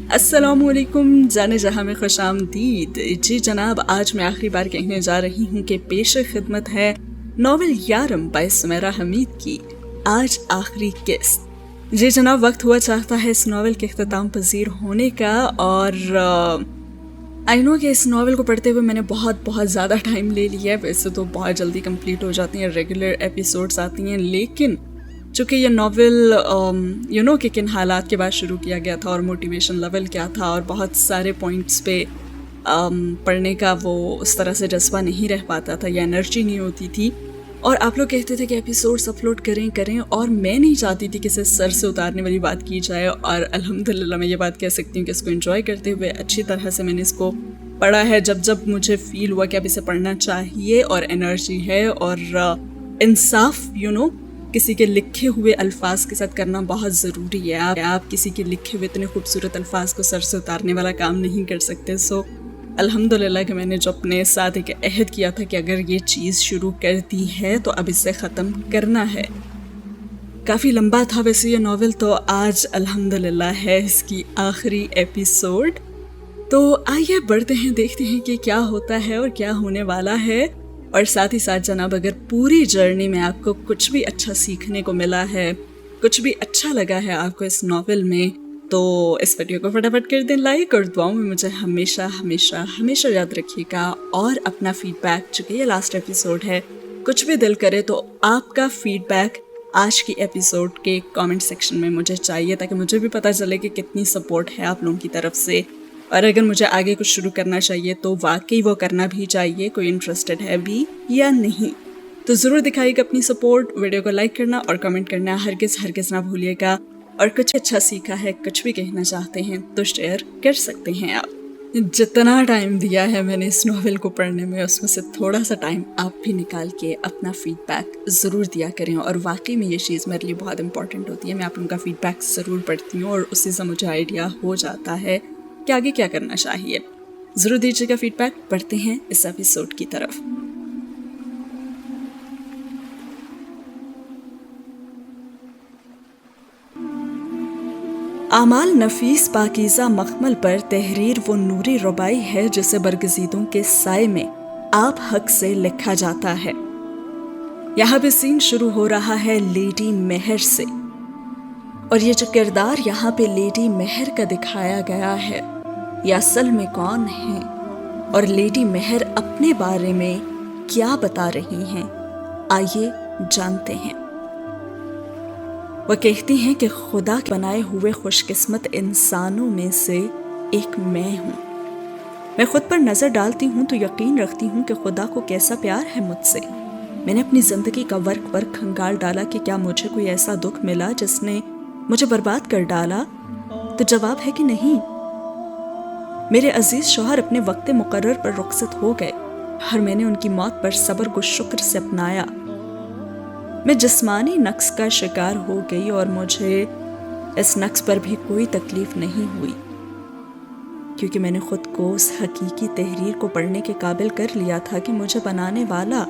अस्सलाम वालेकुम, जाने जहाँ में खुश आमदीद। जी जनाब, आज मैं आखिरी बार कहने जा रही हूँ कि पेश खिदमत है नॉवेल यारम बाय सुमेरा हमीद की आज आखिरी किस्त। जी जनाब, वक्त हुआ चाहता है इस नॉवेल के इख्तिताम पजीर होने का, और आई नो कि इस नॉवेल को पढ़ते हुए मैंने बहुत ज़्यादा टाइम ले लिया है। वैसे तो बहुत जल्दी कंप्लीट हो जाती हैं, रेगुलर एपिसोड्स आती हैं, लेकिन चूँकि ये नॉवेल कि किन हालात के बाद शुरू किया गया था और मोटिवेशन लेवल क्या था, और बहुत सारे पॉइंट्स पे पढ़ने का वो उस तरह से जज्बा नहीं रह पाता था या एनर्जी नहीं होती थी। और आप लोग कहते थे कि एपिसोड्स अपलोड करें, और मैं नहीं चाहती थी कि इसे सर से उतारने वाली बात की जाए। और अल्हम्दुलिल्लाह मैं ये बात कह सकती हूँ कि इसको एंजॉय करते हुए अच्छी तरह से मैंने इसको पढ़ा है। जब मुझे फील हुआ कि अब इसे पढ़ना चाहिए और एनर्जी है, और इंसाफ किसी के लिखे हुए अल्फाज के साथ करना बहुत ज़रूरी है। आप किसी के लिखे हुए इतने खूबसूरत अल्फाज को सर से उतारने वाला काम नहीं कर सकते। सो अल्हम्दुलिल्लाह कि मैंने जो अपने साथ एक अहद किया था कि अगर ये चीज़ शुरू कर दी है तो अब इसे ख़त्म करना है। काफ़ी लंबा था वैसे ये नॉवेल, तो आज अल्हम्दुलिल्लाह है इसकी आखिरी एपिसोड। तो आइए बढ़ते हैं, देखते हैं कि क्या होता है और क्या होने वाला है। और साथ ही साथ जनाब, अगर पूरी जर्नी में आपको कुछ भी अच्छा सीखने को मिला है, कुछ भी अच्छा लगा है आपको इस नॉवेल में, तो इस वीडियो को फटाफट कर दें लाइक, और दुआओं में मुझे हमेशा हमेशा हमेशा याद रखिएगा। और अपना फीडबैक, चूँकि ये लास्ट एपिसोड है, कुछ भी दिल करे तो आपका फीडबैक आज की एपिसोड के कमेंट सेक्शन में मुझे चाहिए, ताकि मुझे भी पता चले कि कितनी सपोर्ट है आप लोगों की तरफ से। और अगर मुझे आगे कुछ शुरू करना चाहिए तो वाकई वो करना भी चाहिए, कोई इंटरेस्टेड है भी या नहीं। तो ज़रूर दिखाइएगा अपनी सपोर्ट, वीडियो को लाइक करना और कमेंट करना हरगिज़ ना भूलिएगा। और कुछ अच्छा सीखा है, कुछ भी कहना चाहते हैं तो शेयर कर सकते हैं आप। जितना टाइम दिया है मैंने इस नॉवेल को पढ़ने में, उसमें से थोड़ा सा टाइम आप भी निकाल के अपना फीडबैक ज़रूर दिया करें। और वाकई में ये चीज़ मेरे लिए बहुत इंपॉर्टेंट होती है। मैं आप लोगों का फीडबैक ज़रूर पढ़ती हूँ और उसी से मुझे आइडिया हो जाता है कि आगे क्या करना चाहिए। ज़रूर दीजिएगा फीडबैक। बढ़ते हैं इस एपिसोड की तरफ। आमाल नफीस पाकीज़ा मखमल पर तहरीर वो नूरी रुबाई है जिसे बरगज़ीदों के साए में आप हक से लिखा जाता है। यहाँ पे सीन शुरू हो रहा है लेडी मेहर से, और ये जो किरदार यहाँ पे लेडी मेहर का दिखाया गया है, ये असल में कौन है और लेडी मेहर अपने बारे में क्या बता रही हैं, आइए जानते हैं। वो कहती हैं कि खुदा के बनाए हुए खुशकिस्मत इंसानों में से एक मैं हूँ। मैं खुद पर नज़र डालती हूँ तो यकीन रखती हूँ कि खुदा को कैसा प्यार है मुझसे। मैंने अपनी ज़िंदगी का वर्क खंगाल डाला कि क्या मुझे कोई ऐसा दुख मिला जिसने मुझे बर्बाद कर डाला, तो जवाब है कि नहीं। मेरे अजीज शौहर अपने वक्त मुकर्रर पर रुखसत हो गए और मैंने उनकी मौत पर सब्र को शुक्र से अपनाया। मैं जिस्मानी नक्स का शिकार हो गई और मुझे इस नक्स पर भी कोई तकलीफ नहीं हुई, क्योंकि मैंने खुद को उस हकीकी तहरीर को पढ़ने के काबिल कर लिया था कि मुझे बनाने वाला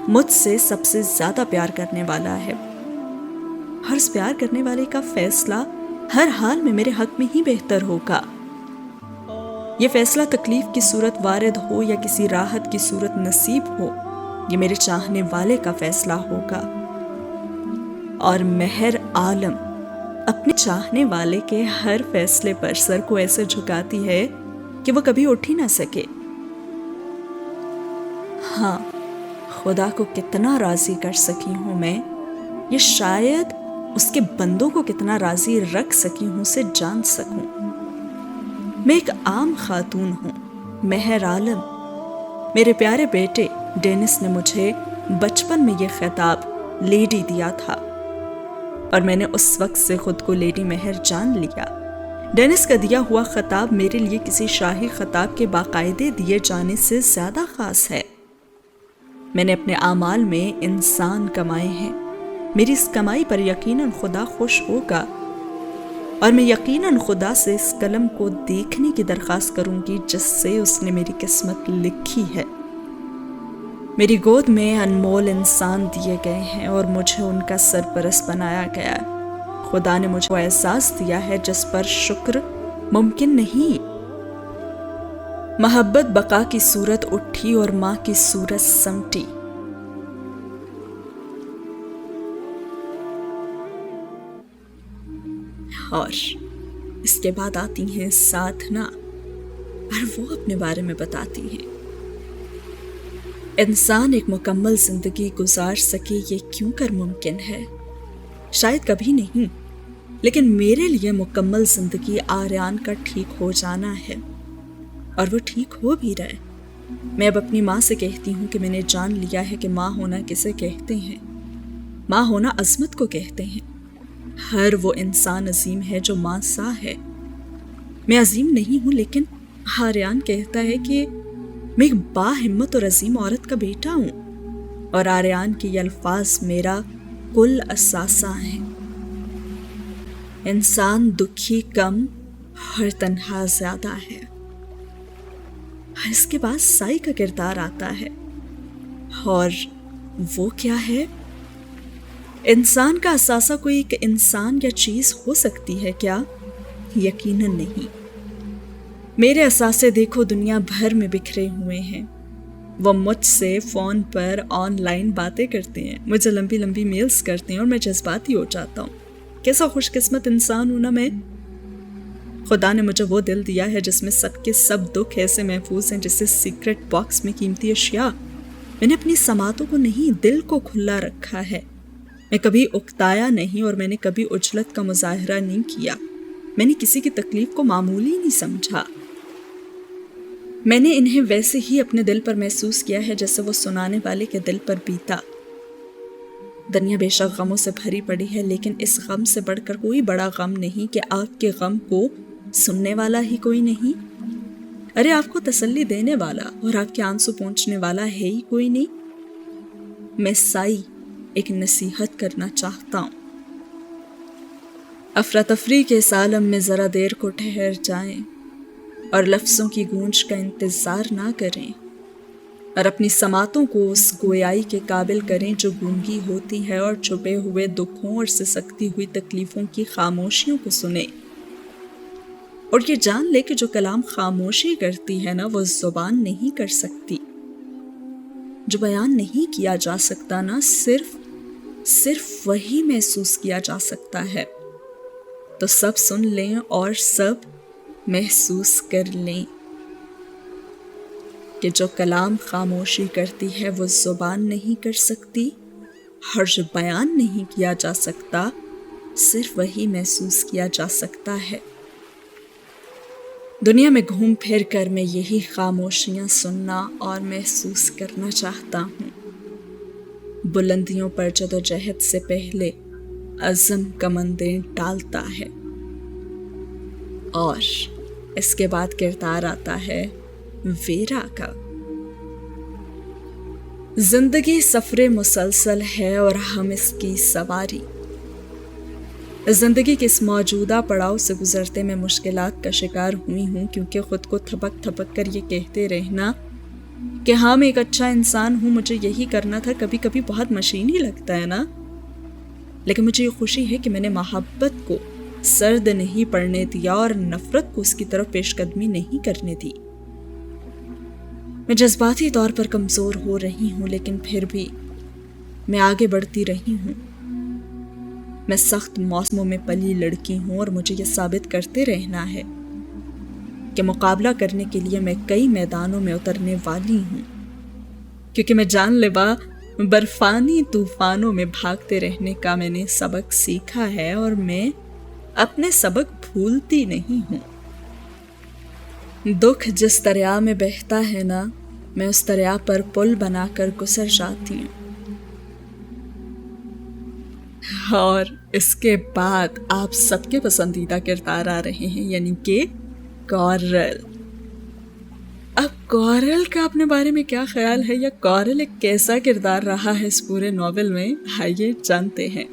मुझसे सबसे ज़्यादा प्यार करने वाला है। हर इस प्यार करने वाले का फैसला हर हाल में मेरे हक में ही बेहतर होगा। ये फैसला तकलीफ की सूरत वारिद हो या किसी राहत की सूरत नसीब हो, ये मेरे चाहने वाले का फैसला होगा। और मेहर आलम अपने चाहने वाले के हर फैसले पर सर को ऐसे झुकाती है कि वो कभी उठ ही ना सके। हाँ, खुदा को कितना राजी कर सकी हूँ मैं, ये शायद उसके बंदों को कितना राजी रख सकी हूँ से जान सकूं। मैं एक आम खातून हूँ, मेहर आलम। मेरे प्यारे बेटे डेनिस ने मुझे बचपन में ये खिताब लेडी दिया था और मैंने उस वक्त से खुद को लेडी मेहर जान लिया। डेनिस का दिया हुआ खिताब मेरे लिए किसी शाही खिताब के बाकायदे दिए जाने से ज़्यादा ख़ास है। मैंने अपने आमाल में इंसान कमाए हैं। मेरी इस कमाई पर यकीनन खुदा खुश होगा और मैं यकीनन खुदा से इस कलम को देखने की दरख्वास्त करूंगी जिससे उसने मेरी किस्मत लिखी है। मेरी गोद में अनमोल इंसान दिए गए हैं और मुझे उनका सरपरस्त बनाया गया है। खुदा ने मुझे वो एहसास दिया है जिस पर शुक्र मुमकिन नहीं। मोहब्बत बका की सूरत उठी और माँ की सूरत समटी। और इसके बाद आती हैं साधना और वो अपने बारे में बताती हैं, इंसान एक मुकम्मल जिंदगी गुजार सके ये क्यों कर मुमकिन है? शायद कभी नहीं, लेकिन मेरे लिए मुकम्मल जिंदगी आर्यान का ठीक हो जाना है, और वो ठीक हो भी रहा है। मैं अब अपनी माँ से कहती हूँ कि मैंने जान लिया है कि माँ होना किसे कहते हैं। माँ होना अजमत को कहते हैं। हर वो इंसान अजीम है जो माँ सा है। मैं अजीम नहीं हूँ, लेकिन आर्यान कहता है कि मैं एक बाहिम्मत और अजीम औरत का बेटा हूँ, और आर्यान के ये अल्फाज मेरा कुल असासा है। इंसान दुखी कम और तन्हा ज्यादा है। इसके बाद साई का किरदार आता है, और वो क्या है? इंसान का असासा कोई एक इंसान या चीज हो सकती है क्या? यकीनन नहीं। मेरे असासे देखो दुनिया भर में बिखरे हुए हैं। वो मुझसे फोन पर ऑनलाइन बातें करते हैं, मुझे लंबी लंबी मेल्स करते हैं, और मैं जज्बाती हो जाता हूँ। कैसा खुशकिस्मत इंसान हूं ना मैं। खुदा ने मुझे वो दिल दिया है जिसमें सबके सब दुख ऐसे महफूज हैं जैसे सीक्रेट बॉक्स में कीमती अशिया। मैंने अपनी समातों को नहीं, दिल को खुला रखा है। मैं कभी उकताया नहीं, और मैंने कभी उजलत का मुजाहरा नहीं किया। मैंने किसी की तकलीफ को मामूली नहीं समझा। मैंने इन्हें वैसे ही अपने दिल पर महसूस किया है जैसे वो सुनाने वाले के दिल पर बीता। दुनिया बेशक गमों से भरी पड़ी है, लेकिन इस गम से बढ़कर कोई बड़ा गम नहीं कि आपके गम को सुनने वाला ही कोई नहीं। अरे आपको तसल्ली देने वाला और आपके आंसू पहुंचने वाला है ही कोई नहीं। मैं साई एक नसीहत करना चाहता हूं। अफरा तफरी के इस आलम में जरा देर को ठहर जाएं और लफ्जों की गूंज का इंतजार ना करें, और अपनी समातों को उस गोयाई के काबिल करें जो गूंगी होती है और छुपे हुए दुखों और सिसकती हुई तकलीफों की खामोशियों को सुने। और ये जान ले कि जो कलाम खामोशी करती है ना, वो जुबान नहीं कर सकती। जो बयान नहीं किया जा सकता ना, सिर्फ वही महसूस किया जा सकता है। तो सब सुन लें और सब महसूस कर लें कि जो कलाम खामोशी करती है वो जुबान नहीं कर सकती, और जो बयान नहीं किया जा सकता सिर्फ वही महसूस किया जा सकता है। दुनिया में घूम फिर कर मैं यही खामोशियां सुनना और महसूस करना चाहता हूँ। बुलंदियों पर जदोजहद से पहले अज़म कमंदें डालता है, और इसके बाद किरदार आता है वेरा का। जिंदगी सफरे मुसलसल है और हम इसकी सवारी। जिंदगी के इस मौजूदा पड़ाव से गुजरते मैं मुश्किलात का शिकार हुई हूँ, क्योंकि खुद को थपक थपक कर ये कहते रहना कि हाँ मैं एक अच्छा इंसान हूँ, मुझे यही करना था, कभी कभी बहुत मशीनी लगता है ना। लेकिन मुझे ये खुशी है कि मैंने मोहब्बत को सर्द नहीं पड़ने दिया और नफरत को उसकी तरफ पेशकदमी नहीं करने दी। मैं जज्बाती तौर पर कमजोर हो रही हूँ, लेकिन फिर भी मैं आगे बढ़ती रही हूँ। मैं सख्त मौसमों में पली लड़की हूँ, और मुझे यह साबित करते रहना है कि मुकाबला करने के लिए मैं कई मैदानों में उतरने वाली हूँ, क्योंकि मैं जानलेवा बर्फानी तूफानों में भागते रहने का मैंने सबक सीखा है, और मैं अपने सबक भूलती नहीं हूँ। दुख जिस दरिया में बहता है ना, मैं उस दरिया पर पुल बनाकर गुजर जाती हूँ। और इसके बाद आप सबके पसंदीदा किरदार आ रहे हैं, यानी कि कॉरल। अब कॉरल का अपने बारे में क्या ख्याल है, या कॉरल एक कैसा किरदार रहा है इस पूरे नॉवेल में, आइए जानते हैं।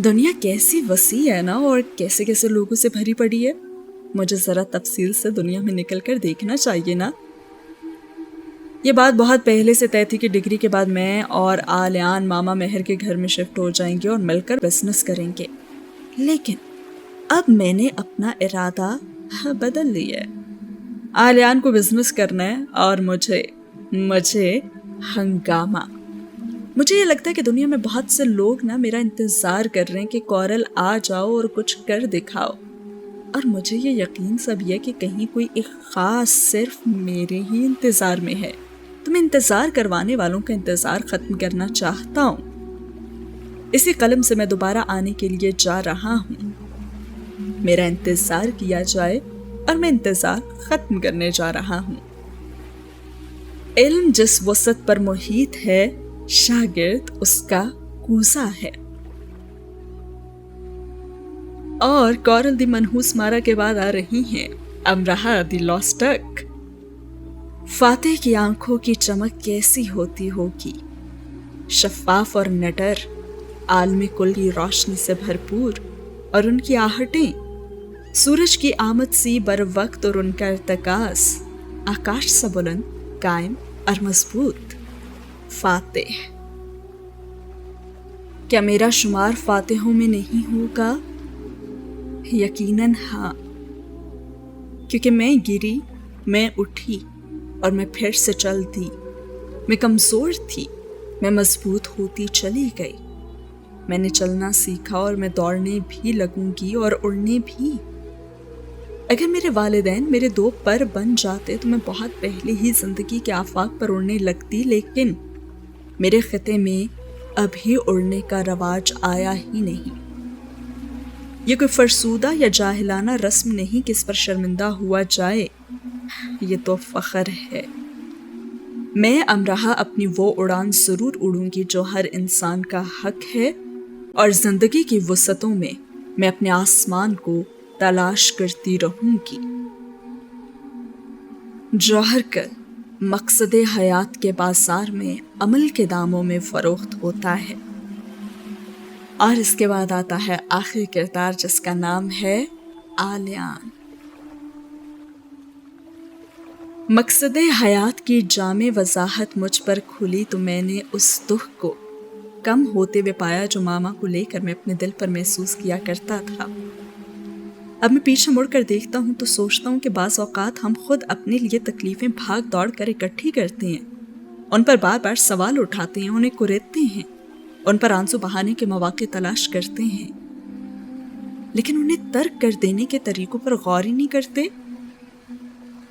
दुनिया कैसी वसी है ना, और कैसे कैसे लोगों से भरी पड़ी है। मुझे जरा तफसील से दुनिया में निकल कर देखना चाहिए ना। ये बात बहुत पहले से तय थी कि डिग्री के बाद मैं और आलियान मामा मेहर के घर में शिफ्ट हो जाएंगे और मिलकर बिजनेस करेंगे। लेकिन अब मैंने अपना इरादा बदल लिया है। आलियान को बिजनेस करना है और मुझे हंगामा। मुझे ये लगता है कि दुनिया में बहुत से लोग ना मेरा इंतजार कर रहे हैं कि कोरल आ जाओ और कुछ कर दिखाओ, और मुझे ये यकीन सब है कि कहीं कोई एक खास सिर्फ मेरे ही इंतजार में है। तो मैं इंतजार करवाने वालों का इंतजार खत्म करना चाहता हूँ। इसी कलम से मैं दोबारा आने के लिए जा रहा हूँ। मेरा इंतजार किया जाए और मैं इंतजार खत्म करने जा रहा हूँ। इल्म जिस वसत पर मुहीत है, शागिर्द उसका कूजा है। और कोरल दी मनहूस मारा के बाद आ रही हैं अमराहा दी लॉस्ट डक। फातेह की आंखों की चमक कैसी होती होगी, शफाफ और नटर, आलमी कुल की रोशनी से भरपूर, और उनकी आहटें सूरज की आमद सी बर वक्त, और उनका इर्तिकास आकाश सा बुलंद, कायम और मजबूत। फातेह। क्या मेरा शुमार फातेहों में नहीं होगा? यकीनन हाँ, क्योंकि मैं गिरी, मैं उठी और मैं फिर से चलती। मैं कमजोर थी, मैं मजबूत होती चली गई। मैंने चलना सीखा और मैं दौड़ने भी लगूंगी और उड़ने भी। अगर मेरे वालिदैन मेरे दो पर बन जाते तो मैं बहुत पहले ही जिंदगी के आफाक पर उड़ने लगती, लेकिन मेरे खिते में अभी उड़ने का रवाज आया ही नहीं। ये कोई फरसूदा या जाहिलाना रस्म नहीं कि इस पर शर्मिंदा हुआ जाए, ये तो फख्र है। मैं अमराहा अपनी वो उड़ान जरूर उड़ूंगी जो हर इंसान का हक है, और जिंदगी की वसतों में मैं अपने आसमान को तलाश करती रहूंगी। जौहर कल मकसद हयात के बाजार में अमल के दामों में फरोख्त होता है। और इसके बाद आता है आखिरी किरदार जिसका नाम है आलियान। मकसद हयात की जामे वजाहत मुझ पर खुली तो मैंने उस दुख को कम होते हुए पाया जो मामा को लेकर मैं अपने दिल पर महसूस किया करता था। अब मैं पीछे मुड़कर देखता हूँ तो सोचता हूँ कि बाज़ औक़ात हम खुद अपने लिए तकलीफ़ें भाग दौड़ कर इकट्ठी करते हैं, उन पर बार बार सवाल उठाते हैं, उन्हें कुरेदते हैं, उन पर आंसू बहाने के मौके तलाश करते हैं, लेकिन उन्हें तर्क कर देने के तरीकों पर गौर ही नहीं करते।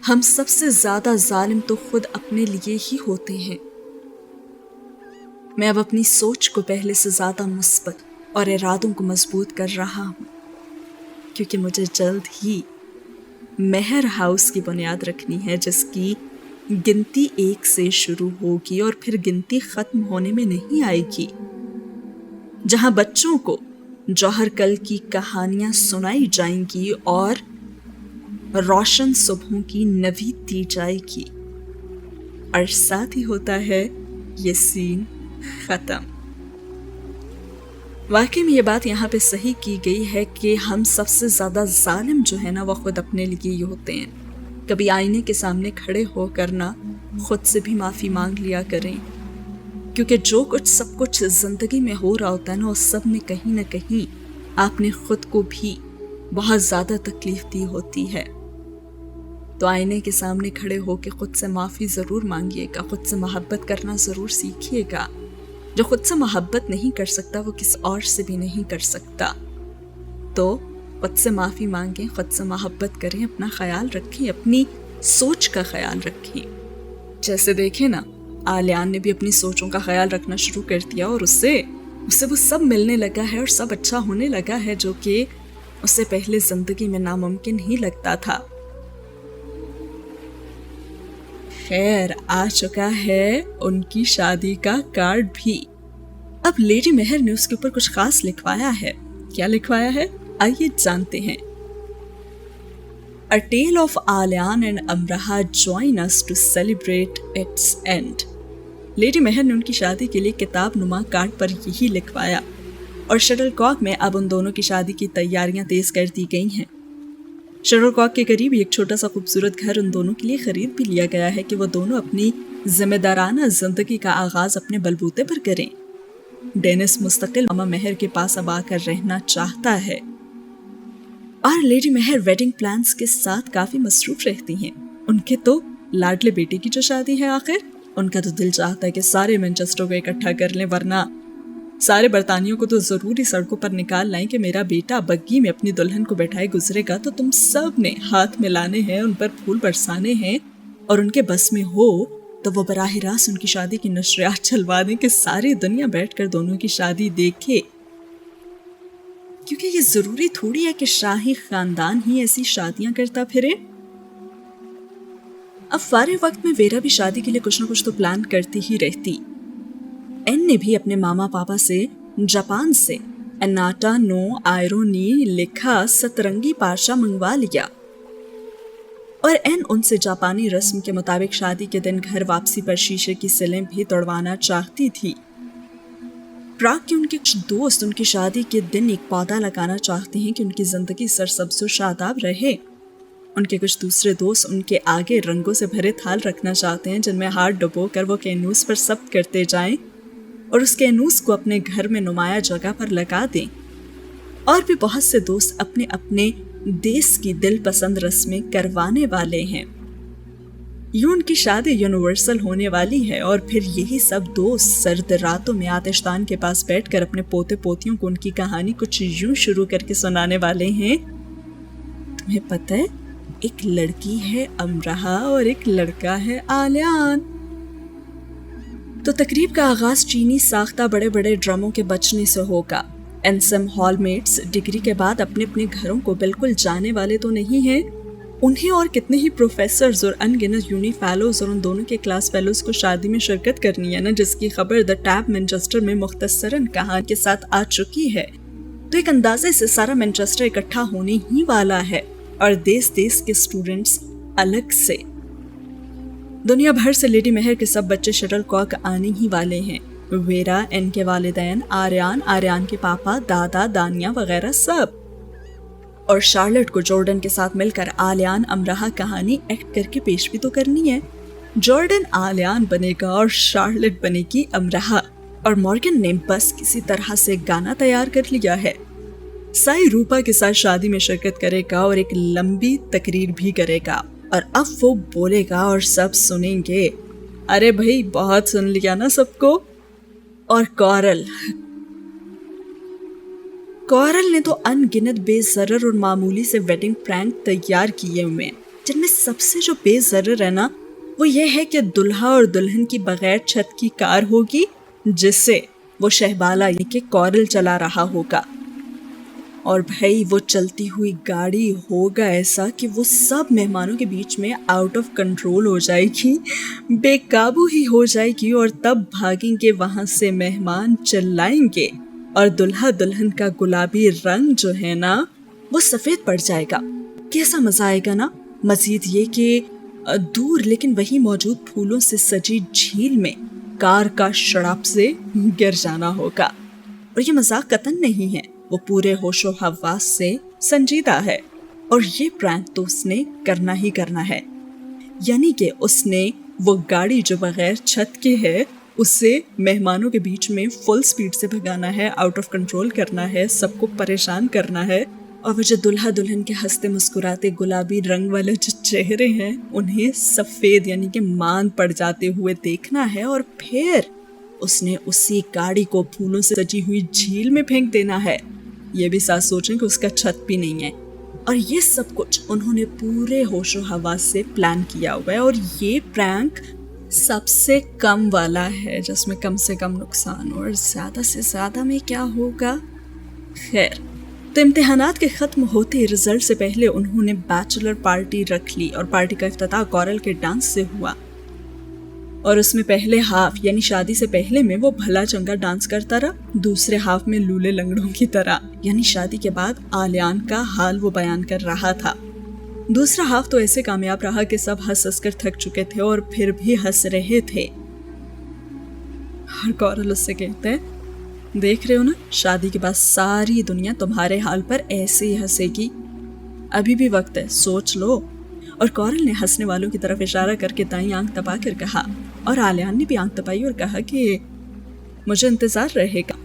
हम सबसे ज़्यादा जालिम तो खुद अपने लिए ही होते हैं। मैं अब अपनी सोच को पहले से ज़्यादा मुस्बत और इरादों को मजबूत कर रहा हूँ, क्योंकि मुझे जल्द ही मेहर हाउस की बुनियाद रखनी है, जिसकी गिनती 1 से शुरू होगी और फिर गिनती ख़त्म होने में नहीं आएगी, जहाँ बच्चों को जौहर कल की कहानियाँ सुनाई जाएंगी और रोशन सुबहों की नवीद दी जाएगी। और साथ ही होता है ये सीन ख़त्म। वाकई में ये बात यहाँ पे सही की गई है कि हम सबसे ज़्यादा जालिम जो है ना वो खुद अपने लिए ही होते हैं। कभी आईने के सामने खड़े होकर ना खुद से भी माफ़ी मांग लिया करें, क्योंकि जो कुछ सब कुछ ज़िंदगी में हो रहा होता है ना उस सब में कहीं ना कहीं आपने खुद को भी बहुत ज़्यादा तकलीफ़ दी होती है। तो आईने के सामने खड़े होकर खुद से माफ़ी ज़रूर मांगिएगा, खुद से मोहब्बत करना ज़रूर सीखिएगा। जो खुद से मोहब्बत नहीं कर सकता वो किसी और से भी नहीं कर सकता। तो खुद से माफ़ी मांगें, खुद से मोहब्बत करें, अपना ख्याल रखें, अपनी सोच का ख्याल रखें। जैसे देखें ना, आलियान ने भी अपनी सोचों का ख्याल रखना शुरू कर दिया और उससे वो सब मिलने लगा है और सब अच्छा होने लगा है, जो कि उससे पहले ज़िंदगी में नामुमकिन ही लगता था। खैर, आ चुका है उनकी शादी का कार्ड भी। अब लेडी मेहर ने उसके ऊपर कुछ खास लिखवाया है। क्या लिखवाया है, आइए जानते हैं। A tale of Alian and Amraha join us to celebrate its end. Lady Mehar ने उनकी शादी के लिए किताब नुमा कार्ड पर यही लिखवाया, और शटलकॉक में अब उन दोनों की शादी की तैयारियां तेज कर दी गई हैं। शटलकॉक के करीब एक छोटा सा खूबसूरत घर उन दोनों के लिए खरीद भी लिया गया है कि वो दोनों अपनी जिम्मेदाराना जिंदगी का आगाज अपने बलबूते पर करें। डेनिस मुस्तकिल मामा मेहर के पास अब आकर रहना चाहता है, اور لیڈی مہر ویڈنگ پلانز کے ساتھ کافی مصروف رہتی ہیں. ان کے تو لاڈلے بیٹے کی جو شادی ہے آخر، ان کا تو دل چاہتا ہے کہ سارے مینچسٹر کو اکٹھا کر لیں، ورنہ سارے برطانیوں کو تو ضروری سڑکوں پر نکال لائیں کہ میرا بیٹا بگی میں اپنی دلہن کو بیٹھائے گزرے گا تو تم سب نے ہاتھ ملانے ہیں، ان پر پھول برسانے ہیں، اور ان کے بس میں ہو تو وہ براہ راست ان کی شادی کی نشریات چلوا دیں کہ ساری دنیا بیٹھ کر دونوں کی شادی دیکھے. کیونکہ یہ ضروری تھوڑی ہے کہ شاہی خاندان ہی ایسی شادیاں کرتا پھرے. اب فارغ وقت میں ویرا بھی شادی کے لیے کچھ نہ کچھ تو پلان کرتی ہی رہتی. این نے بھی اپنے ماما پاپا سے جاپان سے اناٹا نو آئرونی لکھا سترنگی پاشا منگوا لیا، اور این ان سے جاپانی رسم کے مطابق شادی کے دن گھر واپسی پر شیشے کی سلیں بھی توڑوانا چاہتی تھی. پراگ کے ان کے کچھ دوست ان کی شادی کے دن ایک پودا لگانا چاہتے ہیں کہ ان کی زندگی سرسبز و شاداب رہے. ان کے کچھ دوسرے دوست ان کے آگے رنگوں سے بھرے تھال رکھنا چاہتے ہیں جن میں ہاتھ ڈبو کر وہ کینوس پر ضبط کرتے جائیں اور اس کینوس کو اپنے گھر میں نمایاں جگہ پر لگا دیں. اور بھی بہت سے دوست اپنے اپنے دیس کی دل پسند رسمیں کروانے والے ہیں. یوں ان کی شادی یونیورسل ہونے والی ہے، اور پھر یہی سب دوست سرد راتوں میں آتش دان کے پاس بیٹھ کر اپنے پوتے پوتیوں کو ان کی کہانی کچھ یوں شروع کر کے سنانے والے ہیں. تمہیں پتہ ہے ایک لڑکی ہے امرہا اور ایک لڑکا ہے آلیان. تو تقریب کا آغاز چینی ساختہ بڑے بڑے ڈرموں کے بجنے سے ہوگا. انسم ہال میٹس ڈگری کے بعد اپنے اپنے گھروں کو بالکل جانے والے تو نہیں ہیں. انہیں اور کتنے ہی پروفیسرز اور ان گنت یونی فیلوز اور ان دونوں کے کلاس فیلوز کو شادی میں شرکت کرنی ہے نا، جس کی خبر دا ٹیب مینچسٹر میں مختصراً کہانی کے ساتھ آ چکی ہے. تو ایک اندازے سے سارا مینچسٹر اکٹھا ہونے ہی والا ہے، اور دیس دیس کے اسٹوڈنٹس الگ سے. دنیا بھر سے لیڈی مہر کے سب بچے شٹل کاک آنے ہی والے ہیں. ویرا، ان کے والدین، آریان کے پاپا، دادا، دانیہ وغیرہ سب. اور شارلٹ کو جارڈن کے ساتھ مل کر آلیان امرہا کہانی ایکٹ کر کے پیش بھی تو کرنی ہے. جارڈن آلیان بنے گا اور شارلٹ بنے گی امرہا، اور مورگن نے بس کسی طرح سے گانا تیار کر لیا ہے. سائی روپا کے ساتھ شادی میں شرکت کرے گا اور ایک لمبی تقریر بھی کرے گا، اور اب وہ بولے گا اور سب سنیں گے. ارے بھائی بہت سن لیا نا سب کو. اور کورل نے تو ان گنت بے ضرر اور معمولی سے ویڈنگ پرینک تیار کیے ہوئے ہیں، جن میں سب سے جو بے ضرر ہے نا وہ یہ ہے کہ دلہا اور دلہن کی بغیر چھت کی کار ہوگی جس سے وہ شہبالہ یعنی کہ کورل چلا رہا ہوگا. اور بھائی وہ چلتی ہوئی گاڑی ہوگا ایسا کہ وہ سب مہمانوں کے بیچ میں آؤٹ آف کنٹرول ہو جائے گی، بے قابو ہی ہو جائے گی، اور تب بھاگیں گے وہاں سے مہمان، چلائیں گے، اور دلہا دلہن کا گلابی رنگ جو ہے نا وہ سفید پڑ جائے گا. کیسا مزہ آئے گا نا. مزید یہ کہ دور لیکن وہی موجود پھولوں سے سجی جھیل میں کار کا شڑاپ سے گر جانا ہوگا. اور یہ مذاق قطعاً نہیں ہے، وہ پورے ہوش و حواس سے سنجیدہ ہے، اور یہ پرینک تو اس نے کرنا ہی کرنا ہے. یعنی کہ اس نے وہ گاڑی جو بغیر چھت کے ہے اسے مہمانوں کے بیچ میں فل سپیڈ سے بھگانا ہے، آؤٹ آف کنٹرول کرنا ہے، سب کو پریشان کرنا ہے، اور وہ جو دلہا دلہن کے ہنستے مسکراتے گلابی رنگ والے جو چہرے ہیں انہیں سفید یعنی کہ مان پڑ جاتے ہوئے دیکھنا ہے، اور پھر اس نے اسی گاڑی کو پھولوں سے سجی ہوئی جھیل میں پھینک دینا ہے. یہ بھی ساتھ سوچیں کہ اس کا چھت بھی نہیں ہے. اور یہ سب کچھ انہوں نے پورے ہوش و حواس سے پلان کیا ہوا ہے، اور یہ پرینک سب سے کم والا ہے جس میں کم سے کم نقصان اور زیادہ سے زیادہ میں کیا ہوگا. خیر، تو امتحانات کے ختم ہوتے رزلٹ سے پہلے انہوں نے بیچلر پارٹی رکھ لی، اور پارٹی کا افتتاح کورل کے ڈانس سے ہوا. اور اس میں پہلے ہاف یعنی شادی سے پہلے میں وہ بھلا چنگا ڈانس کرتا رہا، دوسرے ہاف میں لولے لنگڑوں کی طرح یعنی شادی کے بعد آلیان کا حال وہ بیان کر رہا تھا. دوسرا ہاف تو ایسے کامیاب رہا کہ سب ہنس کر تھک چکے تھے اور پھر بھی ہنس رہے تھے. اور کورل اس سے کہتے ہیں، دیکھ رہے ہو نا، شادی کے بعد ساری دنیا تمہارے حال پر ایسے ہی ہنسے گی، ابھی بھی وقت ہے، سوچ لو. اور کورل نے ہنسنے والوں کی طرف اشارہ کر کے دائیں آنکھ دبا کر کہا، اور آلیان نے بھی آنکھ دبائی اور کہا کہ مجھے انتظار رہے گا.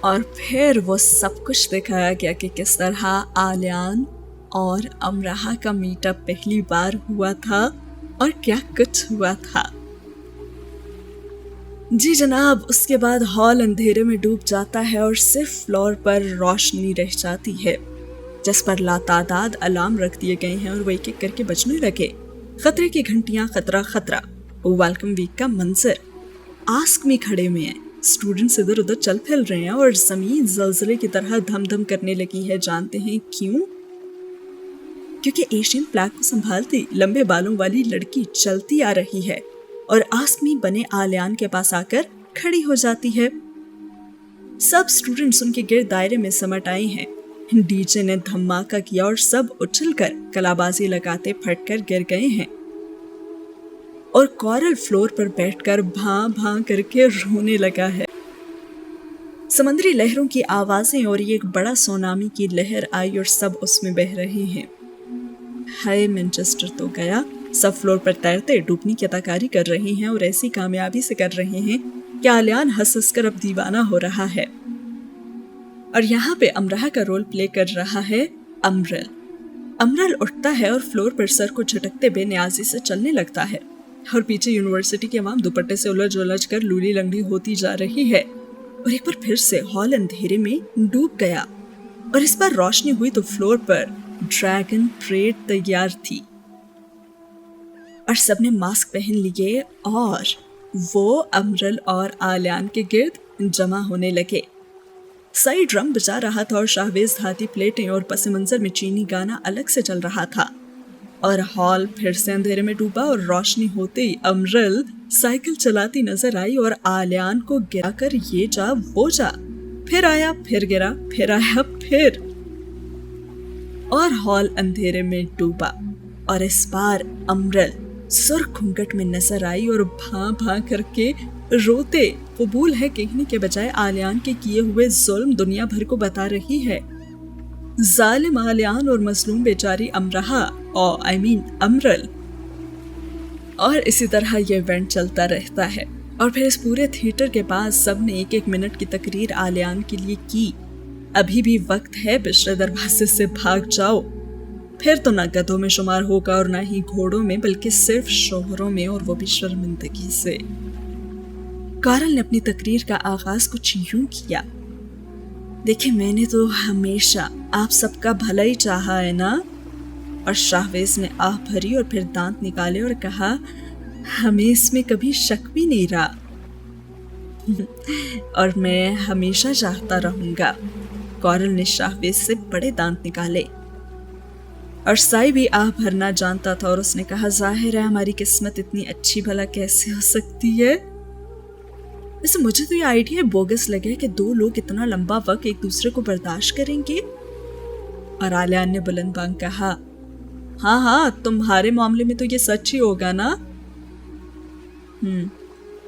اور پھر وہ سب کچھ دکھایا گیا کہ کس طرح آلیان اور امرہا کا میٹ اپ پہلی بار ہوا تھا اور کیا کچھ ہوا تھا۔ جی جناب، اس کے بعد ہال اندھیرے میں ڈوب جاتا ہے اور صرف فلور پر روشنی رہ جاتی ہے جس پر لاتعداد الارم رکھ دیے گئے ہیں اور وہ ایک ایک کر کے بجنے لگے۔ خطرے کی گھنٹیاں، خطرہ خطرہ، ویلکم ویک کا منظر، آسک میں کھڑے ہوئے ہیں، اسٹوڈنٹس ادھر ادھر چل پھل رہے ہیں اور زمین زلزلے کی طرح دھم دھم کرنے لگی ہے۔ جانتے ہیں کیوں؟ کیونکہ ایشین فلیگ کو سنبھالتی لمبے بالوں والی لڑکی چلتی آ رہی ہے اور آسمی بنے آلیان کے پاس آ کر کھڑی ہو جاتی ہے۔ سب اسٹوڈنٹس ان کے گرد دائرے میں سمٹ آئے ہیں۔ ڈی جے نے دھماکہ کیا اور سب اچھل کر کلابازی لگاتے پھٹ کر گر گئے ہیں اور کورل فلور پر بیٹھ کر بھاں بھاں کر کے رونے لگا ہے۔ سمندری لہروں کی آوازیں اور ایک بڑا سونامی کی لہر آئی اور سب اس میں بہہ رہے ہیں۔ ہائے مینچسٹر تو گیا، سب فلور پر تیرتے ڈوبنے کی اداکاری کر رہے ہیں اور ایسی کامیابی سے کر رہے ہیں کہ آلیان ہنس ہنس کر اب دیوانہ ہو رہا ہے۔ اور یہاں پہ امرہا کا رول پلے کر رہا ہے امرل۔ امرل اٹھتا ہے اور فلور پر سر کو جھٹکتے بے نیازی سے چلنے لگتا ہے اور پیچھے یونیورسٹی کے عوام دوپٹے سے الجھ کر لولی لنگڑی ہوتی جا رہی ہے اور ایک بار پھر سے ہال اندھیرے میں ڈوب گیا اور اس بار روشنی ہوئی تو فلور پر ڈریگن پریڈ تیار تھی اور سب نے ماسک پہن لیے اور وہ امرل اور آلیان کے گرد جمع ہونے لگے۔ سائی ڈرم بجا رہا تھا اور شاہویز دھاتی پلیٹیں اور پس منظر میں چینی گانا الگ سے چل رہا تھا اور ہال پھر سے اندھیرے میں ڈوبا اور روشنی ہوتے ہی امرل سائیکل چلاتی نظر آئی اور آلیان کو گرا کر یہ جا وہ جا، پھر آیا، پھر گرا، پھر آیا، پھر، اور ہال اندھیرے میں ڈوبا اور اس بار امرل سرخ گھونگھٹ میں نظر آئی اور بھاں بھاں کر کے روتے قبول ہے کہنے کے بجائے آلیان کے کیے ہوئے ظلم دنیا بھر کو بتا رہی ہے۔ ظالم آلیان اور مظلوم بیچاری امرہا امرل، اور اسی طرح یہ ایونٹ چلتا رہتا ہے اور پھر اس پورے تھیٹر کے پاس سب نے ایک ایک منٹ کی تقریر آلیان کے لیے کی۔ ابھی بھی وقت ہے، پچھلے دروازے سے بھاگ جاؤ، پھر تو نہ گدھوں میں شمار ہوگا اور نہ ہی گھوڑوں میں، بلکہ صرف شوہروں میں، اور وہ بھی شرمندگی سے۔ کارل نے اپنی تقریر کا آغاز کچھ یوں کیا: دیکھیں، میں نے تو ہمیشہ آپ سب کا بھلا ہی چاہا ہے نا؟ اور شاہویز نے آہ بھری اور پھر دانت نکالے اور کہا، ہمیں اس میں کبھی شک بھی نہیں رہا اور میں ہمیشہ چاہتا رہوں گا۔ کارل نے شاہویز سے بڑے دانت نکالے اور سائی بھی آہ بھرنا جانتا تھا اور اس نے کہا، ظاہر ہے ہماری قسمت اتنی اچھی بھلا کیسے ہو سکتی ہے؟ ویسے مجھے تو یہ آئیڈیا بوگس لگے کہ دو لوگ اتنا لمبا وقت ایک دوسرے کو برداشت کریں گے۔ اور آلیان نے بلند بانگ کہا، ہاں تمہارے معاملے میں تو یہ سچ ہی ہوگا نا؟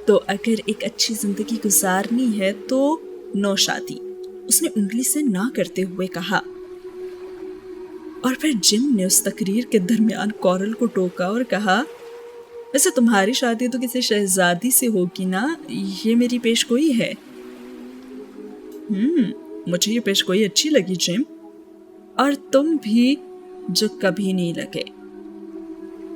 تو اگر ایک اچھی زندگی گزارنی ہے تو نو شادی، اس نے انگلی سے نہ کرتے ہوئے کہا۔ اور پھر جم نے اس تقریر کے درمیان کورل کو ٹوکا اور کہا، ویسے تمہاری شادی تو کسی شہزادی سے ہوگی نا؟ یہ میری پیش گوئی ہے۔ مجھے یہ پیش گوئی اچھی لگی جم، اور تم بھی جو کبھی نہیں لگے۔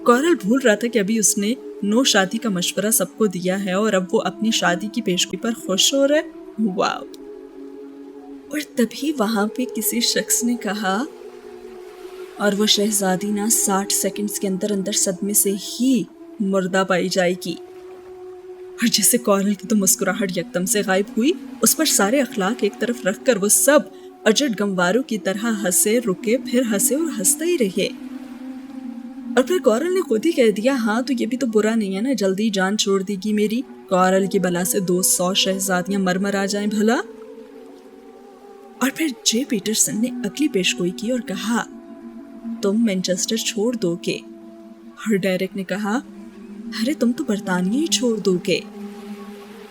کورل بھول رہا تھا کہ ابھی اس نے نو شادی کا مشورہ سب کو دیا ہے اور اب وہ اپنی شادی کی پیش گوئی پر خوش ہو رہا ہے۔ واو! اور تبھی وہاں پہ کسی شخص نے کہا، اور وہ شہزادی نا 60 سیکنڈز کے اندر اندر صدمے سے ہی مردہ پائی جائے گی۔ اور جیسے کورل کی تو مسکراہٹ یکدم سے غائب ہوئی، اس پر سارے اخلاق ایک طرف رکھ کر وہ سب اجڑ گمواروں کی طرح ہنسے، رکے، پھر ہنسے اور ہنستے ہی رہے۔ اور پھر کورل نے خود ہی کہہ دیا، ہاں تو یہ بھی تو برا نہیں ہے نا، جلدی جان چھوڑ دی گی میری، کورل کی بلا سے 200 شہزادیاں مرمر آ جائیں بھلا۔ اور پھر جے پیٹرسن نے اگلی پیش گوئی کی اور کہا، تم مینچسٹر چھوڑ دو گے۔ اور ڈیرک نے کہا، ارے تم تو برطانیہ ہی چھوڑ دو گے۔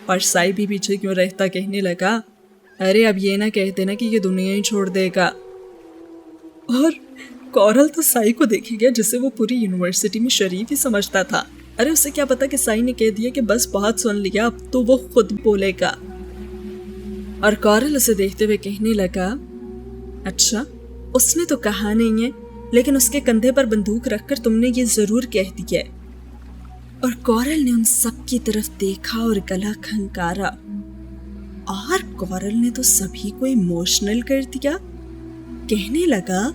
اور سائی بھی پیچھے کیوں رہتا کہنے لگا، ارے اب یہ نہ کہتے نا کہ یہ دنیا ہی چھوڑ دے گا۔ اور کورل تو سائی کو دیکھے گیا جسے وہ پوری یونیورسٹی میں شریف ہی سمجھتا تھا۔ ارے اسے کیا پتا کہ سائی نے کہہ دیا کہ بس بہت سن لیا، اب تو وہ خود بولے گا۔ और कॉरल उसे देखते हुए कहने लगा, अच्छा, उसने तो कहा नहीं है, लेकिन उसके कंधे पर बंदूक रखकर तुमने ये जरूर कह दिया है। और कॉरल ने उन सब की तरफ देखा और गला खनकारा, और कॉरल ने तो सभी को इमोशनल कर दिया। कहने लगा,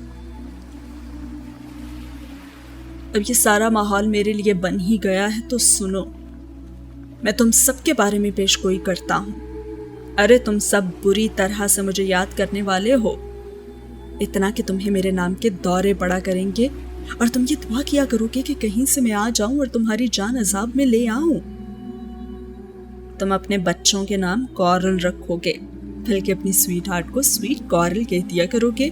अब ये सारा माहौल मेरे लिए बन ही गया है, तो सुनो, मैं तुम सबके बारे में पेशगोई करता हूं। अरे तुम सब बुरी तरह से मुझे याद करने वाले हो, इतना कि तुम्हें मेरे नाम के दौरे पड़ा करेंगे, और तुम ये दुआ किया करोगे कि कहीं से मैं आ जाऊं और तुम्हारी जान अजाब में ले आऊं। तुम अपने बच्चों के नाम कॉरल रखोगे, बल्कि अपनी स्वीट हार्ट को स्वीट कॉरल कह दिया करोगे।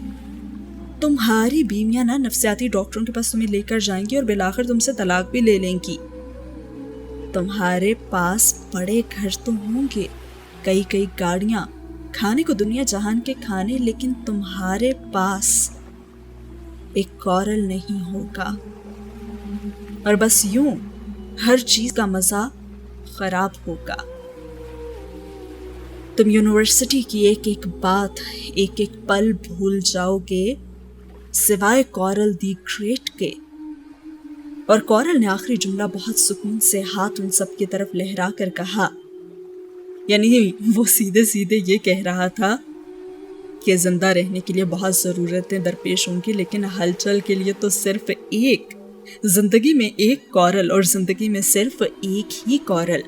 तुम्हारी बीवियां ना नफ्सियाती डॉक्टरों के पास तुम्हें लेकर जाएंगी और बिलाखिर तुमसे तलाक भी ले लेंगी। तुम्हारे पास बड़े घर तो होंगे, कई कई गाड़ियां, खाने को दुनिया जहान के खाने, लेकिन तुम्हारे पास एक कॉरल नहीं होगा। और बस यूं हर चीज का मजा खराब होगा। तुम यूनिवर्सिटी की एक एक बात, एक एक पल भूल जाओगे, सिवाय कॉरल दी ग्रेट के। और कॉरल ने आखिरी जुमला बहुत सुकून से हाथ उन सब की तरफ लहरा कर कहा, यानी वो सीधे सीधे ये कह रहा था कि जिंदा रहने के लिए बहुत ज़रूरतें दरपेश होंगी, लेकिन हलचल के लिए तो सिर्फ एक, जिंदगी में एक कॉरल, और जिंदगी में सिर्फ एक ही कॉरल।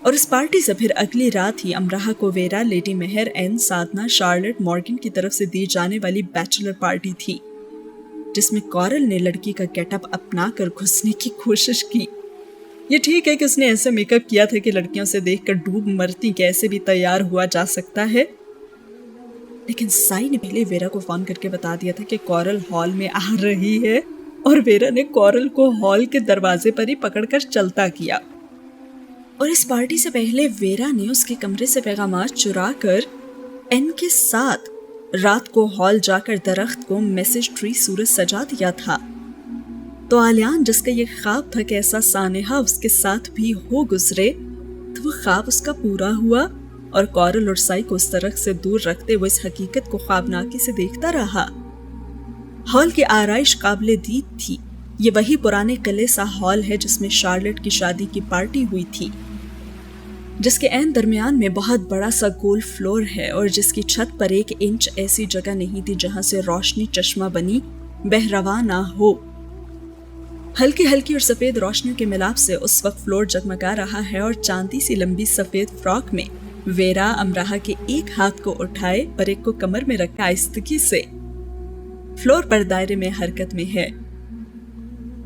और इस पार्टी से फिर अगली रात ही अमराह को वेरा, लेडी मेहर, एन, साधना, शार्लेट, मॉर्गन की तरफ से दी जाने वाली बैचलर पार्टी थी, जिसमें कॉरल ने लड़की का गेटअप अपना कर घुसने की कोशिश की। ये ठीक है कि उसने ऐसे मेकअप किया था कि लड़कियों से देखकर डूब मरती कैसे भी तैयार हुआ जा सकता है, लेकिन साई ने पहले वेरा को फोन करके बता दिया था कि कॉरल हॉल में आ रही है, और वेरा ने कॉरल को हॉल के दरवाजे पर ही पकड़कर चलता किया। और इस पार्टी से पहले वेरा ने उसके कमरे से पैगामात चुरा कर एन के साथ रात को हॉल जाकर दरख्त को मैसेज ट्री सूरज सजा दिया था। तो आलियान, जिसका ये ख्वाब था कि ऐसा सानेहा उसके साथ भी हो गुजरे, तो वो ख्वाब उसका पूरा हुआ, और कॉरल और साई को उस तरह से दूर रखते हुए इस हकीकत को ख्वाबनाकी से देखता रहा। हॉल की आराइश काबिले दीद थी। ये वही पुराने किले सा हॉल है जिसमें शार्लेट की शादी की पार्टी हुई थी, जिसके ऐन दरमियान में बहुत बड़ा सा गोल फ्लोर है, और जिसकी छत पर 1 इंच ऐसी जगह नहीं थी जहां से रोशनी चश्मा बनी बहरवा ना हो। हल्की हल्की और सफेद रोशनियों के मिलाप से उस वक्त फ्लोर जगमगा रहा है, और चांदी सी लंबी सफेद फ्रॉक में वेरा अमराह के एक हाथ को उठाए और एक को कमर में रखा आहिस्तगी से फ्लोर पर दायरे में हरकत में है।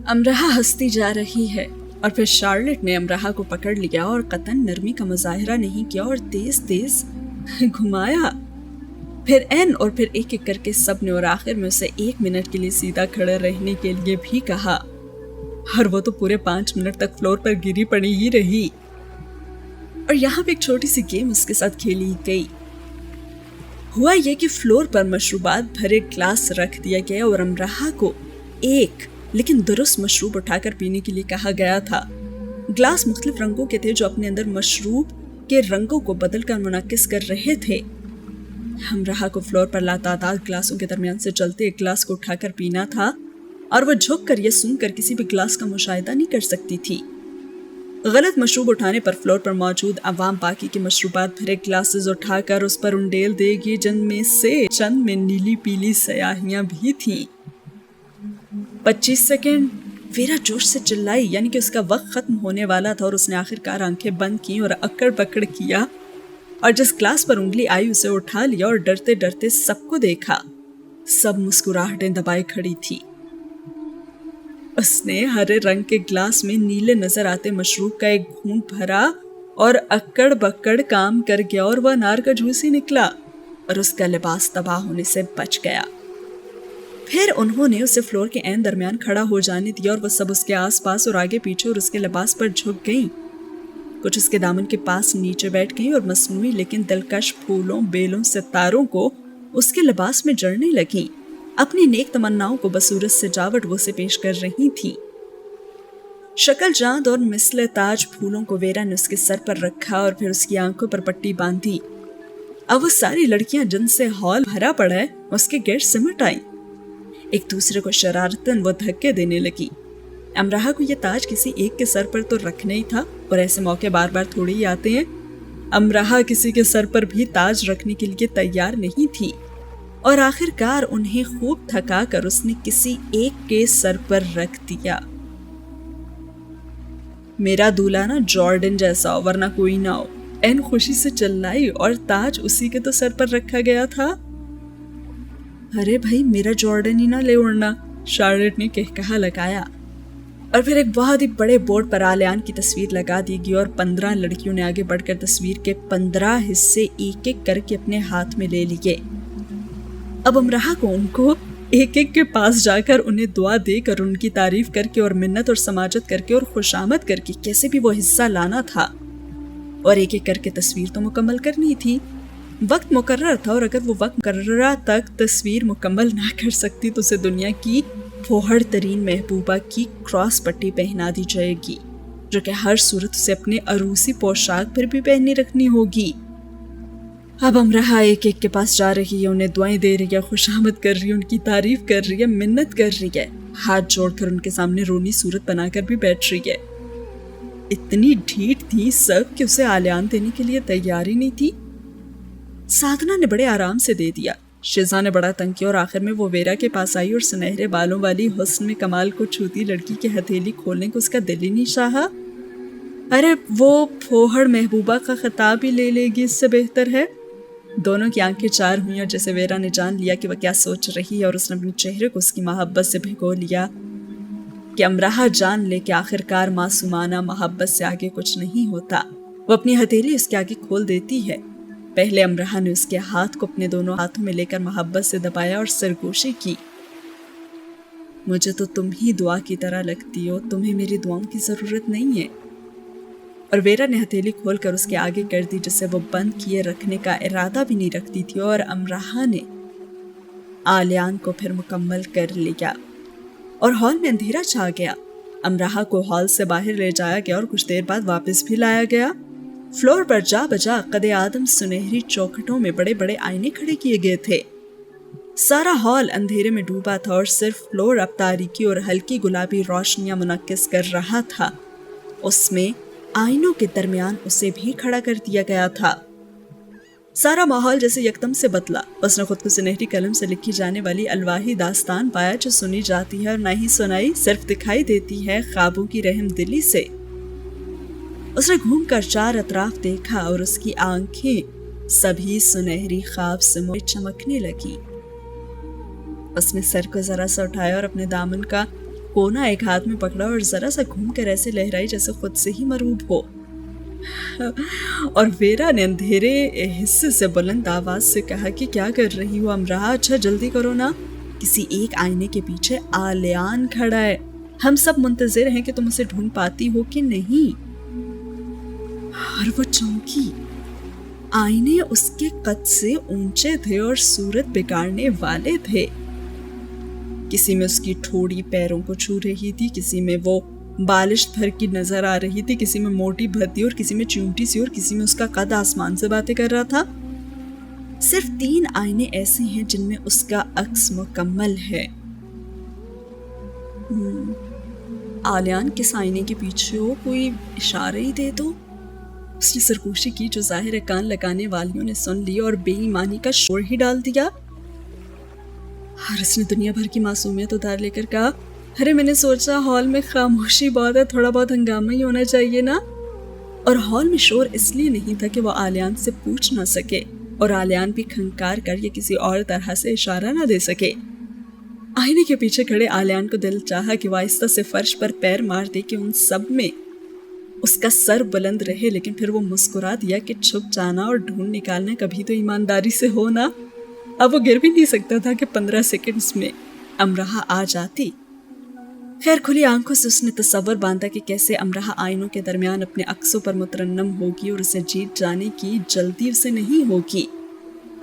अमराह हंसती जा रही है, और फिर शार्लेट ने अमराह को पकड़ लिया और कतन नरमी का मुजाहिरा नहीं किया और तेज तेज घुमाया। फिर एन, और फिर एक एक करके सब ने, और आखिर में उसे 1 मिनट के लिए सीधा खड़े रहने के लिए भी कहा, और वो तो पूरे 5 मिनट तक फ्लोर पर गिरी पड़ी ही रही। और यहाँ पे एक छोटी सी गेम उसके साथ खेली गई। हुआ ये कि फ्लोर पर मशरूबात भरे ग्लास रख दिया गया, और अमराह को एक लेकिन दुरुस्त मशरूब उठाकर पीने के लिए कहा गया था। ग्लास मुख्तलिफ रंगों के थे जो अपने अंदर मशरूब के रंगों को बदलकर मुनक्किस कर रहे थे। अमराह को फ्लोर पर लातादाद ग्लासों के दरमियान से चलते एक ग्लास को उठाकर पीना था, और वह झुक कर यह सुनकर किसी भी ग्लास का मुशाहिदा नहीं कर सकती थी। गलत मशरूब उठाने पर फ्लोर पर मौजूद अवाम बाकी के मशरूबात भरे ग्लासेस उठाकर उस पर उंडेल देगी, जिनमें से चंद में नीली पीली स्याहियां भी थीं। 25 सेकेंड, वेरा जोश से चिल्लाई, यानी कि उसका वक्त खत्म होने वाला था, और उसने आखिरकार आंखें बंद की और अक्कड़ बक्कड़ किया, और जिस ग्लास पर उंगली आई उसे उठा लिया और डरते डरते सबको देखा। सब मुस्कुराहटें दबाए खड़ी थी। उसने हरे रंग के ग्लास में नीले नजर आते मशरूब का एक घूंट भरा, और अक्कड़ बक्कड़ काम कर गया, और वह अनार का जूस ही निकला, और उसका लिबास तबाह होने से बच गया। फिर उन्होंने उसे फ्लोर के ऐन दरमियान खड़ा हो जाने दिया, और वह सब उसके आसपास और आगे पीछे और उसके लिबास पर झुक गईं। कुछ उसके दामन के पास नीचे बैठ गईं और मसनूई लेकिन दिलकश फूलों, बेलों, सितारों को उसके लिबास में जड़ने लगीं। अपनी नेक तमन्नाओं को बसूरत सजावट वो से पेश कर रही थी। शक्ल चांद और मिसले ताज फूलों को वेरा ने उसके सर पर रखा और फिर उसकी आंखों पर पट्टी बांधी। अब वो सारी लड़कियां जिनसे हॉल भरा पड़ा है उसके गिर्द सिमट आई। एक दूसरे को शरारतन वो धक्के देने लगी। अमराहा को ये ताज किसी एक के सर पर तो रखना ही था, और ऐसे मौके बार बार थोड़ी ही आते हैं। अमराहा किसी के सर पर भी ताज रखने के लिए तैयार नहीं थी, और आखिरकार उन्हें खूब थका कर उसने किसी एक के सर पर रख दिया। मेरा दूल्हा ना जॉर्डन जैसा हो वरना कोई ना हो, एन खुशी से चिल्लाई, और ताज उसी के तो सर पर रखा गया था। अरे भाई मेरा जॉर्डन ही ना ले उड़ना, शार्लेट ने कहकहा लगाया। और फिर एक बहुत ही बड़े बोर्ड पर आलियान की तस्वीर लगा दी गई और 15 लड़कियों ने आगे बढ़कर तस्वीर के 15 हिस्से एक एक करके अपने हाथ में ले लिए। अब अमराहा को उनको एक एक के पास जाकर उन्हें दुआ देकर उनकी तारीफ करके और मिन्नत और समाजत करके और खुशामद करके कैसे भी वो हिस्सा लाना था, और एक एक करके तस्वीर तो मुकम्मल करनी थी। वक्त मुकर्रर था, और अगर वो वक्त मुकर्ररा तक तस्वीर मुकम्मल ना कर सकती तो उसे दुनिया की फोहड़ तरीन महबूबा की क्रॉस पट्टी पहना दी जाएगी, जो कि हर सूरत उसे अपने अरूसी पोशाक पर भी पहनी रखनी होगी। अब अमराहा एक एक के पास जा रही है, उन्हें दुआएं दे रही है, खुशामद कर रही है, उनकी तारीफ कर रही है, मिन्नत कर रही है, हाथ जोड़कर उनके सामने रोनी सूरत बनाकर भी बैठ रही है। इतनी ढीठ थी सब कि उसे आलियान देने के लिए तैयार ही नहीं थी। साधना ने बड़े आराम से दे दिया। शिजा ने बड़ा तंग किया और आखिर में वो वेरा के पास आई और सुनहरे बालों वाली हुस्न में कमाल को छूती लड़की की हथेली खोलने को उसका दिल ही नहीं चाहा। अरे वो फोहड़ महबूबा का खिताब ही ले लेगी, इससे बेहतर है। दोनों की आंखें चार हुई और जैसे वेरा ने जान लिया कि वह क्या सोच रही है, और उसने अपने चेहरे को उसकी मोहब्बत से भिगो लिया कि अमराहा जान ले कि आखिरकार मासूमाना मोहब्बत से आगे कुछ नहीं होता। वो अपनी हथेली उसके आगे खोल देती है। पहले अमराहा ने उसके हाथ को अपने दोनों हाथों में लेकर मोहब्बत से दबाया और सरगोशी की। मुझे तो तुम ही दुआ की तरह लगती हो, तुम्हें मेरी दुआओं की जरूरत नहीं है। और वेरा ने हथेली खोलकर उसके आगे कर दी, जिसे वो बंद किए रखने का इरादा भी नहीं रखती थी, और अमराहा ने आलियान को फिर मुकम्मल कर लिया और हॉल में अंधेरा छा गया। अमराहा को हॉल से बाहर ले जाया गया और कुछ देर बाद वापस भी लाया गया। फ्लोर पर जा बजा कदे आदम सुनहरी चौखटों में बड़े बड़े आईने खड़े किए गए थे। सारा हॉल अंधेरे में डूबा था और सिर्फ फ्लोर अब तारीकी और हल्की गुलाबी रोशनियां मुनक्किस कर रहा था। उसमें आईनों के दरमियान उसे भी खड़ा कर दिया गया था। सारा माहौल जैसे यकदम से बदला। उसने खुद को सुनहरी कलम से लिखी जाने वाली अलवाही दास्तान पाया, जो सुनी जाती है और ना ही सुनाई, सिर्फ दिखाई देती है ख्वाबों की रहमदिली से। उसने घूमकर चार अतराफ देखा और उसकी आंखें सभी सुनहरी ख्वाब से चमकने लगी। उसने सर को जरा सा उठाया और अपने दामन का कोना एक हाथ में पकड़ा और जरा सा घूमकर ऐसे लहराई जैसे खुद से ही मरूब हो। और वेरा ने अंधेरे हिस्से से बुलंद आवाज से कहा कि क्या कर रही हो अमराहा, अच्छा जल्दी करो ना, किसी एक आईने के पीछे आलियान खड़ा है, हम सब मुंतजिर हैं कि तुम उसे ढूंढ पाती हो कि नहीं। और वो चौंकी। आईने उसके कद से ऊंचे थे और सूरत बिगाड़ने वाले थे। किसी में उसकी ठोड़ी पैरों को छू रही थी, किसी में वो बालिश भर की नजर आ रही थी, किसी में मोटी भद्दी और किसी में चिमटी सी, और किसी में उसका कद आसमान से बातें कर रहा था। सिर्फ 3 आईने ऐसे हैं जिनमें उसका अक्स मुकम्मल है। आलियान किस आईने के पीछे हो, कोई इशारा ही दे दो। उसने सरगोशी की, जो जाहिर है कान लगाने वालियों ने सुन ली और बेईमानी का शोर ही डाल दिया। और उसने दुनिया भर की मासूमियत उतार लेकर कहा, अरे मैंने सोचा हॉल में खामोशी बहुत है, थोड़ा बहुत हंगामा ही होना चाहिए ना। और हॉल में शोर इसलिए नहीं था कि वो आलियान से पूछ ना सके, और आलियान भी खंकार कर या किसी और तरह से इशारा ना दे सके। आईने के पीछे खड़े आलियान को दिल चाहा कि वह आहिस्ता से फर्श पर पैर मार दे कि उन सब में उसका सर बुलंद रहे, लेकिन फिर वो मुस्कुरा दिया कि छुप जाना और ढूंढ निकालना कभी तो ईमानदारी से हो ना। अब वो गिर भी नहीं सकता था कि 15 सेकंड्स में अमराहा आ जाती। खैर खुली आंखों से उसने तसव्वुर बांधा कि कैसे अमराहा आईनों के दरमियान अपने अक्सों पर मुतरन्नम होगी और उसे जीत जाने की जल्दी उसे नहीं होगी।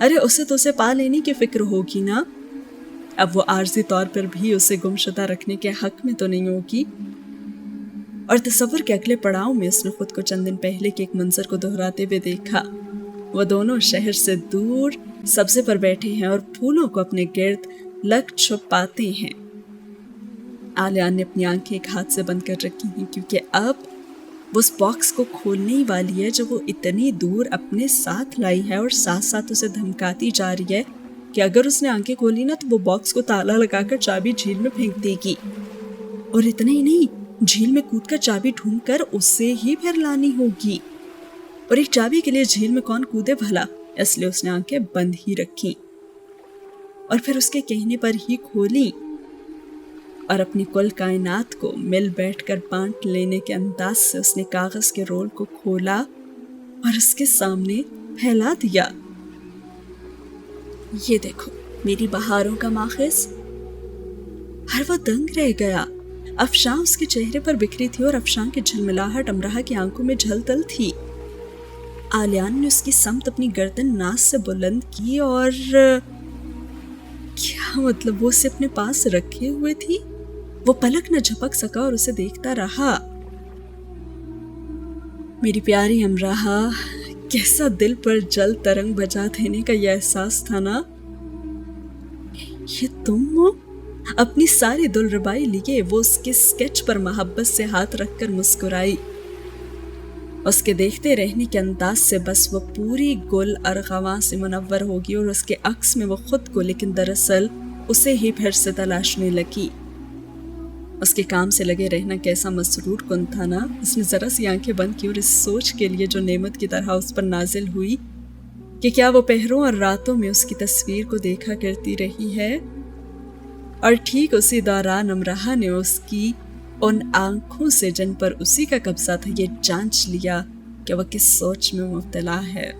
अरे उसे तो उसे पा लेने की फिक्र होगी ना। अब वो आर्जी तौर पर भी उसे गुमशुदा रखने के हक में तो नहीं होगी। اور تصور کے اگلے پڑاؤ میں اس نے خود کو چند دن پہلے کے ایک منظر کو دہراتے ہوئے دیکھا۔ وہ دونوں شہر سے دور سبزے پر بیٹھے ہیں اور پھولوں کو اپنے گرد لگ چھپاتے ہیں۔ آلیان نے اپنی آنکھیں ایک ہاتھ سے بند کر رکھی ہیں کیونکہ اب وہ اس باکس کو کھولنے ہی والی ہے جو وہ اتنی دور اپنے ساتھ لائی ہے، اور ساتھ ساتھ اسے دھمکاتی جا رہی ہے کہ اگر اس نے آنکھیں کھولی نا تو وہ باکس کو تالا لگا کر چابی جھیل میں پھینک دے گی، اور اتنا ہی نہیں، جھیل میں کود کر چابی ڈھونڈ کر اسے ہی پھر لانی ہوگی، اور ایک چابی کے لیے جھیل میں کون کودے بھلا، اس لیے اس نے آنکھیں بند ہی رکھی اور پھر اس کے کہنے پر ہی کھولی، اور اپنی کل کائنات کو مل بیٹھ کر بانٹ لینے کے انداز سے اس نے کاغذ کے رول کو کھولا اور اس کے سامنے پھیلا دیا۔ یہ دیکھو میری بہاروں کا ماخذ۔ ہر وہ دنگ رہ گیا۔ افشاں اس کے چہرے پر بکھری تھی اور افشاں کی جھلملاہٹ امرہا کی آنکھوں میں جھلتل تھی۔ آلیان نے اس کی سمت اپنی گردن ناز سے بلند کی، اور کیا مطلب وہ اسے اپنے پاس رکھے ہوئے تھی؟ وہ پلک نہ جھپک سکا اور اسے دیکھتا رہا۔ میری پیاری امرہا، کیسا دل پر جل ترنگ بجا دینے کا یہ احساس تھا نا؟ یہ تم ہو؟ اپنی ساری دلربائی لیے وہ اس کے سکیچ پر محبت سے ہاتھ رکھ کر مسکرائی۔ اس کے دیکھتے رہنے کے انداز سے بس وہ پوری گل ارغواں سے منور ہوگی، اور اس کے عکس میں وہ خود کو لیکن دراصل اسے ہی پھر سے تلاشنے لگی۔ اس کے کام سے لگے رہنا کیسا مسرور کن تھا نا؟ اس نے ذرا سی آنکھیں بند کی اور اس سوچ کے لیے جو نعمت کی طرح اس پر نازل ہوئی کہ کیا وہ پہروں اور راتوں میں اس کی تصویر کو دیکھا کرتی رہی ہے، اور ٹھیک اسی دوران امرہا نے اس کی ان آنکھوں سے جن پر اسی کا قبضہ تھا یہ جانچ لیا کہ وہ کس سوچ میں مبتلا ہے۔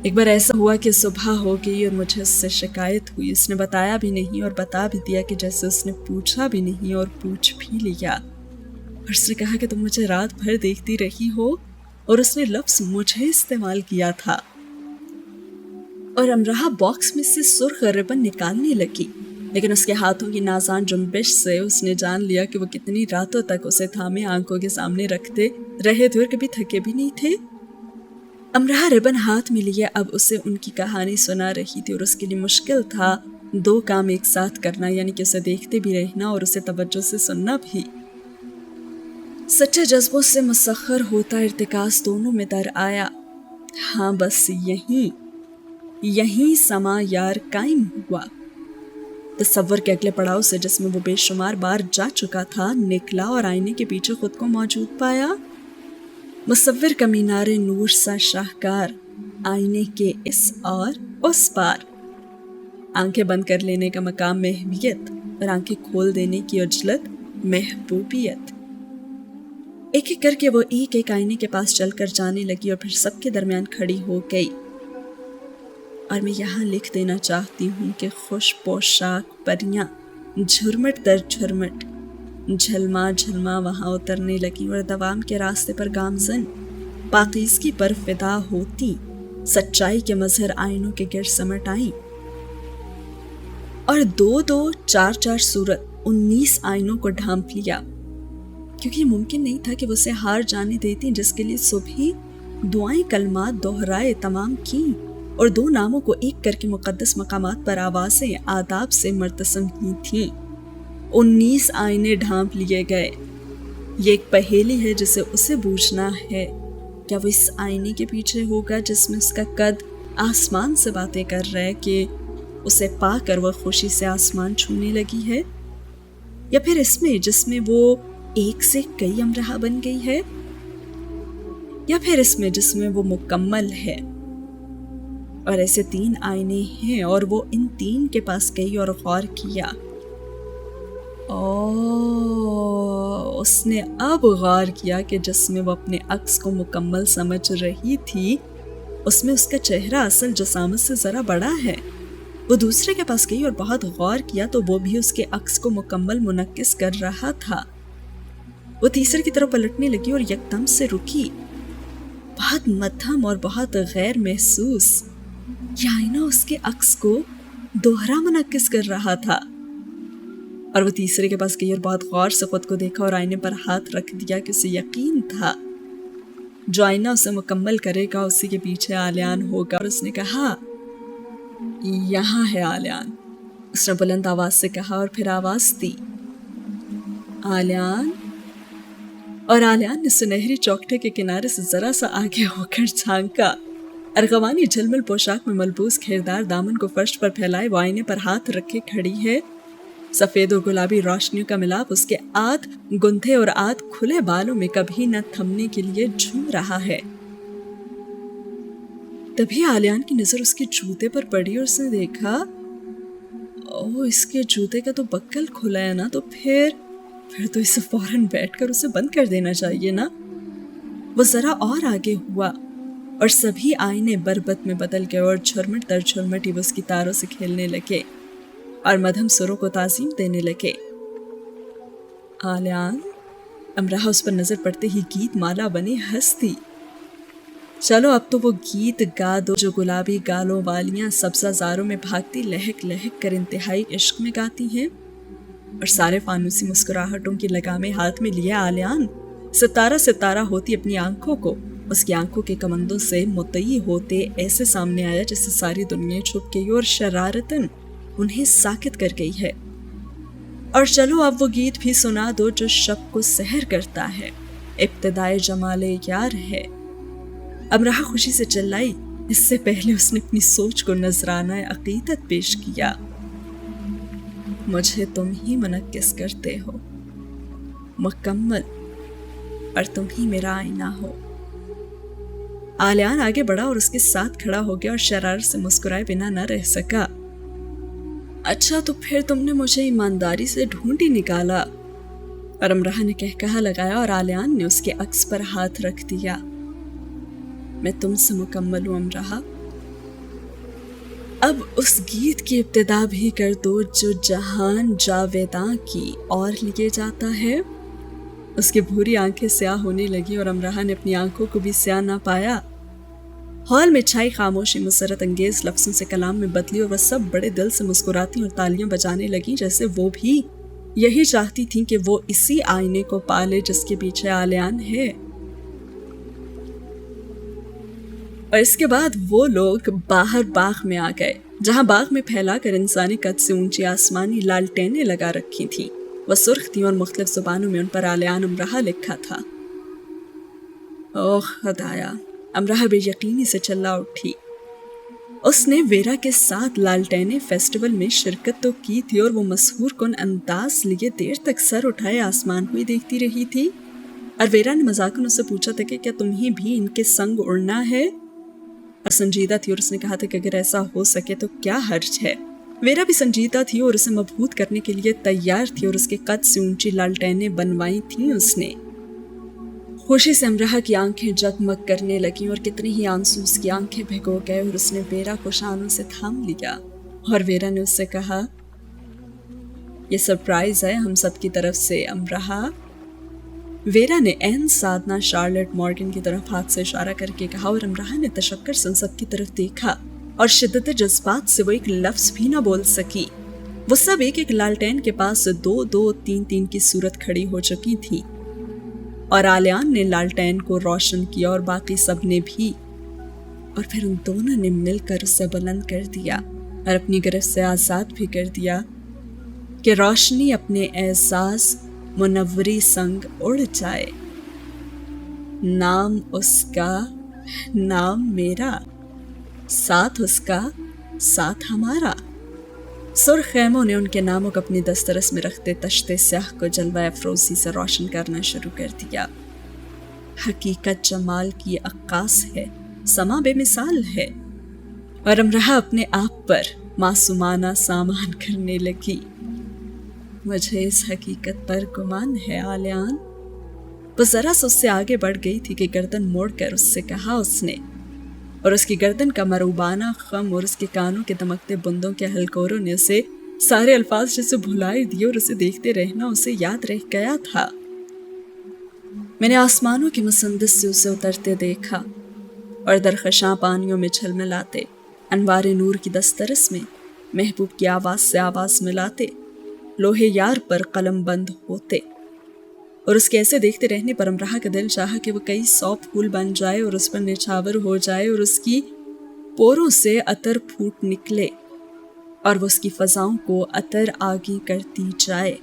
ایک بار ایسا ہوا کہ صبح ہو گئی اور مجھے اس سے شکایت ہوئی۔ اس نے بتایا بھی نہیں اور بتا بھی دیا کہ جیسے اس نے پوچھا بھی نہیں اور پوچھ بھی لیا، اور اس نے کہا کہ تم مجھے رات بھر دیکھتی رہی ہو، اور اس نے لفظ مجھے استعمال کیا تھا۔ اور امرہا باکس میں سے سرخ ربن نکالنے لگی، لیکن اس کے ہاتھوں کی نازان جنبش سے اس نے جان لیا کہ وہ کتنی راتوں تک اسے تھامے آنکھوں کے سامنے رکھتے رہے تھے اور کبھی تھکے بھی نہیں تھے۔ امرہا ربن ہاتھ میں لیے اب اسے ان کی کہانی سنا رہی تھی، اور اس کے لیے مشکل تھا دو کام ایک ساتھ کرنا، یعنی کہ اسے دیکھتے بھی رہنا اور اسے توجہ سے سننا بھی۔ سچے جذبوں سے مسخر ہوتا ارتکاز دونوں میں در آیا۔ ہاں بس یہیں سما یار قائم ہوا۔ تصور کے اگلے پڑاؤ سے جس میں وہ بے شمار بار جا چکا تھا نکلا، اور آئینے کے پیچھے خود کو موجود پایا۔ مصور کا مینار نور سا شاہکار، آئینے کے اس اور اس پار۔ آنکھیں بند کر لینے کا مقام محویت، اور آنکھیں کھول دینے کی عجلت محبوبیت۔ ایک ایک کر کے وہ ایک ایک آئینے کے پاس چل کر جانے لگی اور پھر سب کے درمیان کھڑی ہو گئی۔ اور میں یہاں لکھ دینا چاہتی ہوں کہ خوش پوشاک پریاں جھرمٹ در جھرمٹ جھلما جھلما وہاں اترنے لگی، اور دوام کے راستے پر گامزن پاکیزگی پر فدا ہوتی سچائی کے مظہر آئینوں کے گرد سمٹ آئیں، اور دو دو چار چار صورت 19 آئینوں کو ڈھانپ لیا، کیونکہ یہ ممکن نہیں تھا کہ وہ اسے ہار جانے دیتی جس کے لیے صبح دعائیں کلمات دہرائے تمام کی، اور دو ناموں کو ایک کر کے مقدس مقامات پر آوازیں آداب سے مرتسم کی تھیں۔ 19 آئینے ڈھانپ لیے گئے۔ یہ ایک پہیلی ہے جسے اسے بوجھنا ہے۔ کیا وہ اس آئینے کے پیچھے ہوگا جس میں اس کا قد آسمان سے باتیں کر رہا ہے کہ اسے پا کر وہ خوشی سے آسمان چھونے لگی ہے، یا پھر اس میں جس میں وہ ایک سے کئی امرہا بن گئی ہے، یا پھر اس میں جس میں وہ مکمل ہے؟ اور ایسے 3 آئینے ہیں، اور وہ ان 3 کے پاس گئی اور غور کیا۔ اس نے اب غور کیا کہ جس میں وہ اپنے عکس کو مکمل سمجھ رہی تھی اس میں اس کا چہرہ اصل جسامت سے ذرا بڑا ہے۔ وہ دوسرے کے پاس گئی اور بہت غور کیا تو وہ بھی اس کے عکس کو مکمل منعکس کر رہا تھا۔ وہ تیسرے کی طرف پلٹنے لگی اور یکدم سے رکی، بہت مدھم اور بہت غیر محسوس۔ یہ آئینہ اس کے عکس کو دوہرا منعکس کر رہا تھا۔ और वो तीसरे के पास गई और बहुत गौर से खुद को देखा और आईने पर हाथ रख दिया कि उसे यकीन था जो आईना उसे मुकम्मल करेगा उसी के पीछे आलियान होगा। और उसने कहा, यहाँ है आलियान। उसने बुलंद आवाज से कहा और फिर आवाज दी, आलियान। और आलियान ने सुनहरी चौखटे के किनारे से जरा सा आगे होकर झांका। अर्गवानी झलमल पोशाक में मलबूस घेरदार दामन को फर्श पर फैलाए वो आईने पर हाथ रखे खड़ी है। सफेद और गुलाबी रोशनियों का मिलाप उसके आध गुंथे और आध खुले बालों में कभी न थमने के लिए झूम रहा है। तभी आलियान की नजर उसके जूते पर पड़ी और उसने देखा, ओह, इसके जूते का तो बक्कल खुला है ना, तो फिर तो इसे फौरन बैठकर उसे बंद कर देना चाहिए ना। वो जरा और आगे हुआ और सभी आईने बरबत में बदल गए और झुरमट दर झुरमट ही उसकी तारों से खेलने लगे और मध्यम सुरों को ताज़ीम देने लगे। आलियान, अमराह उस पर नजर पड़ते ही गीत माला बनी हंसती। चलो अब तो वो गीत गा दो जो गुलाबी गालों वालियां सब्जाजारों में भागती लहक लहक कर इंतहाई इश्क में गाती हैं। और सारे फानूसी मुस्कुराहटों की लगामें हाथ में लिए आलियान सितारा सितारा होती अपनी आंखों को उसकी आंखों के कमंदों से मुतई होते ऐसे सामने आया जैसे सारी दुनिया छुप गई और शरारतन उन्हें साकित कर गई है। और चलो अब वो गीत भी सुना दो जो शब को सहर करता है, इब्तिदाए जमाले यार है। अमराह खुशी से चिल्लाई, इससे पहले उसने अपनी सोच को नजराना अकीदत पेश किया। मुझे तुम ही मुनक्किस करते हो मुकम्मल, और तुम ही मेरा आईना हो। आलियान आगे बढ़ा और उसके साथ खड़ा हो गया और शरारत से मुस्कुराए बिना न रह सका। अच्छा, तो फिर तुमने मुझे ईमानदारी से ढूंढ ही निकाला। और अमराह ने कहकहा लगाया और आलियान ने उसके अक्स पर हाथ रख दिया। मैं तुमसे मुकम्मल हूं अमराह। अब उस गीत की इब्तिदा भी कर दो जो जहान जावेदा की और लिए जाता है। उसकी भूरी आंखें स्याह होने लगी और अमराह ने अपनी आंखों को भी स्याह ना पाया। हॉल में छाई खामोशी मुसरत अंगेज लफ्जों से कलाम में बदली और वह सब बड़े दिल से मुस्कुराती और तालियां बजाने लगी जैसे वो भी यही चाहती थी कि वो इसी आईने को पाले जिसके पीछे आलियान है। और इसके बाद वो लोग बाहर बाग में आ गए जहां बाग में फैलाकर इंसानी कद से ऊंची आसमानी लालटेनें लगा रखी थी। वह सुर्ख थी और मुख्तलिफ जुबानों में उन पर आलियान अमराह लिखा था। ओह खुदाया, अमराह बेयकीनी से चिल्ला उठी। उसने वेरा के साथ लालटेने फेस्टिवल में शिरकत तो की थी और वो मशहूर कुन अंदाज लिए देर तक सर उठाए आसमान को ही देखती रही थी। और वेरा ने मजाकन उससे पूछा था कि क्या तुम्हें भी इनके संग उड़ना है। और संजीदा थी और उसने कहा था कि अगर ऐसा हो सके तो क्या हर्ज है। वेरा भी संजीदा थी और उसे मबहूत करने के लिए तैयार थी और उसके कद से ऊंची लालटेनें बनवाई थी उसने। खुशी से अमराह की आंखें जगमग करने लगी और कितने ही आंसू उसकी आंखें भिगो गए और उसने वेरा को शानों से थाम लिया। और वेरा ने उससे कहा, यह सरप्राइज है हम सब की तरफ से अमराह। वेरा ने एन साधना शार्लेट मॉर्गन की तरफ हाथ से इशारा करके कहा और अमराह ने तशक्कर से उन सब की तरफ देखा और शिद्दत जज्बात से वो एक लफ्ज भी ना बोल सकी। वो सब एक एक लालटेन के पास 2-2, 3-3 की सूरत खड़ी हो चुकी थी और आलियान ने लालटेन को रोशन किया और बाकी सब ने भी। और फिर उन दोनों ने मिलकर उसे बुलंद कर दिया और अपनी गिरफ्त से आज़ाद भी कर दिया कि रोशनी अपने एहसास मुनव्वरी संग उड़ जाए। नाम उसका, नाम मेरा, साथ उसका, साथ हमारा। सुर्ख खैमों ने उनके नामों को अपनी दस्तरस में रखते तश्ते स्याह को जलवा अफरोज़ी से रोशन करना शुरू कर दिया। हकीकत जमाल की अक्कास है, समा बेमिसाल है। और अमराह अपने आप पर मासूमाना सामान करने लगी। मुझे इस हकीकत पर गुमान है आलियान। वो जरा से उससे आगे बढ़ गई थी कि गर्दन मोड़कर उससे कहा उसने, और उसकी गर्दन का मरूबाना खम और उसके कानों के दमकते बुंदों के हलकोरों ने उसे सारे अल्फाज जैसे भुलाई दिए और उसे देखते रहना उसे याद रह गया था। मैंने आसमानों की मुसंदिस से उसे उतरते देखा और दरखशां पानियों में झलमिलाते अनवारे नूर की दस्तरस में महबूब की आवाज़ से आवाज़ मिलाते लोहे यार पर कलम बंद होते, और उसके ऐसे देखते रहने पर अमराह का दिल चाहा कि वो कई 100 फूल बन जाए और उस पर निछावर हो जाए और उसकी पोरों से अतर फूट निकले और वो उसकी फजाओं को अतर आगी करती जाए।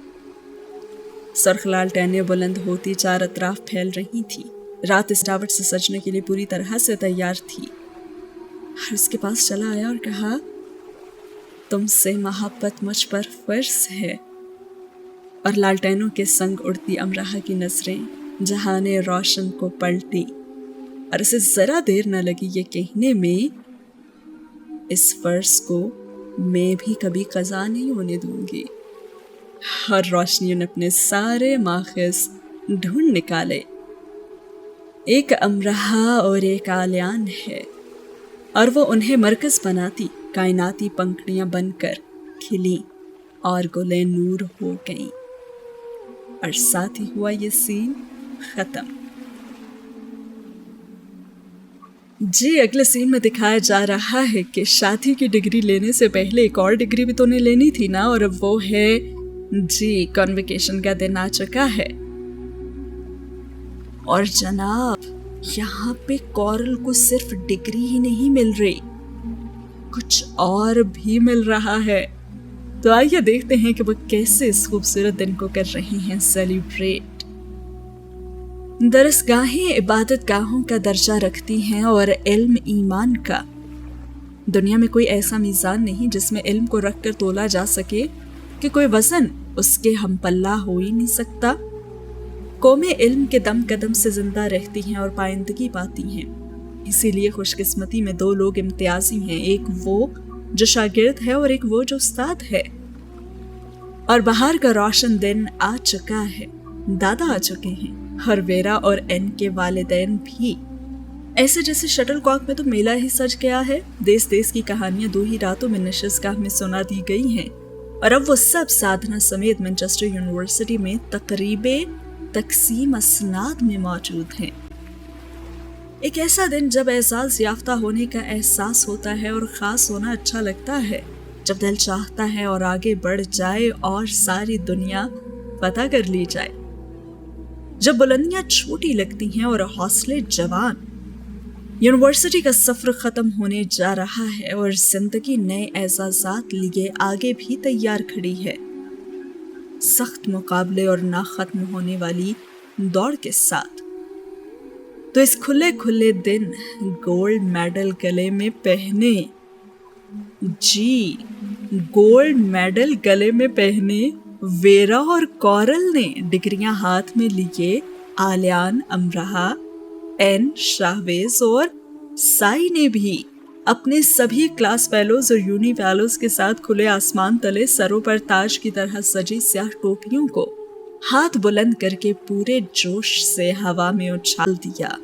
सुर्ख लालटेनें बुलंद होती चार अतराफ फैल रही थी। रात इस टावर से सजने के लिए पूरी तरह से तैयार थी। और उसके पास चला आया और कहा, तुमसे मोहब्बत मुझ पर फर्ज है। और लालटेनों के संग उड़ती अमराह की नजरें जहाने रोशन को पलटी और उसे जरा देर न लगी ये कहने में, इस फर्ज को मैं भी कभी कज़ा नहीं होने दूंगी। और रोशनियों ने अपने सारे माखिस ढूंढ निकाले। एक अमराह और एक आलियान है और वो उन्हें मरकज बनाती कायनाती पंखड़ियां बनकर खिली और गुले नूर हो गईं। और साथ ही हुआ ये सीन खत्म। जी, अगले सीन में दिखाया जा रहा है कि शादी की डिग्री लेने से पहले एक और डिग्री भी तो उन्हें लेनी थी ना, और अब वो है जी, कॉन्वोकेशन का दिन आ चुका है। और जनाब, यहाँ पे कॉरल को सिर्फ डिग्री ही नहीं मिल रही, कुछ और भी मिल रहा है। तो आइए देखते हैं कि वो कैसे इस खूबसूरत दिन को कर रही हैं सेलिब्रेट। दरसगाहें इबादत गाहों का दर्जा रखती हैं और इल्म ईमान का। दुनिया में कोई ऐसा मीज़ान नहीं जिसमें इल्म को रख कर तोला जा सके कि कोई वजन उसके हम पल्ला हो ही नहीं सकता। कौमें इल्म के दम कदम से जिंदा रहती हैं और पाइंदगी पाती हैं। इसीलिए खुशकिस्मती में 2 लोग इम्तियाजी हैं, एक वो जो शागिर्द है और एक वो जो उस्ताद है। और बाहर का रोशन दिन आ चुका है, दादा आ चुके हैं और वेरा और एन के वालिदैन भी। ऐसे जैसे शटल कॉक में तो मेला ही सज गया है। देश देश की कहानियां 2 ही रातों में नशिस्तगाह में सुना दी गई हैं और अब वो सब साधना समेत मैनचेस्टर यूनिवर्सिटी में तकरीबे तकसीम असनाद में मौजूद हैं। एक ऐसा दिन जब एहसास याफ्ता होने का एहसास होता है और ख़ास होना अच्छा लगता है, जब दिल चाहता है और आगे बढ़ जाए और सारी दुनिया पता कर ली जाए, जब बुलंदियां छोटी लगती हैं और हौसले जवान। यूनिवर्सिटी का सफ़र ख़त्म होने जा रहा है और ज़िंदगी नए एहसासात लिए आगे भी तैयार खड़ी है, सख्त मुकाबले और ना ख़त्म होने वाली दौड़ के साथ। तो इस खुले खुले दिन गोल्ड मेडल गले में पहने, जी, गोल्ड मेडल गले में पहने वेरा और कॉरल ने डिग्रियां हाथ में लिए। आलियान, अमराह, एन, शाहवेज और साई ने भी अपने सभी क्लास फेलोज और यूनी फेलोज के साथ खुले आसमान तले सरों पर ताज की तरह सजी स्याह टोपियों को हाथ बुलंद करके पूरे जोश से हवा में उछाल दिया।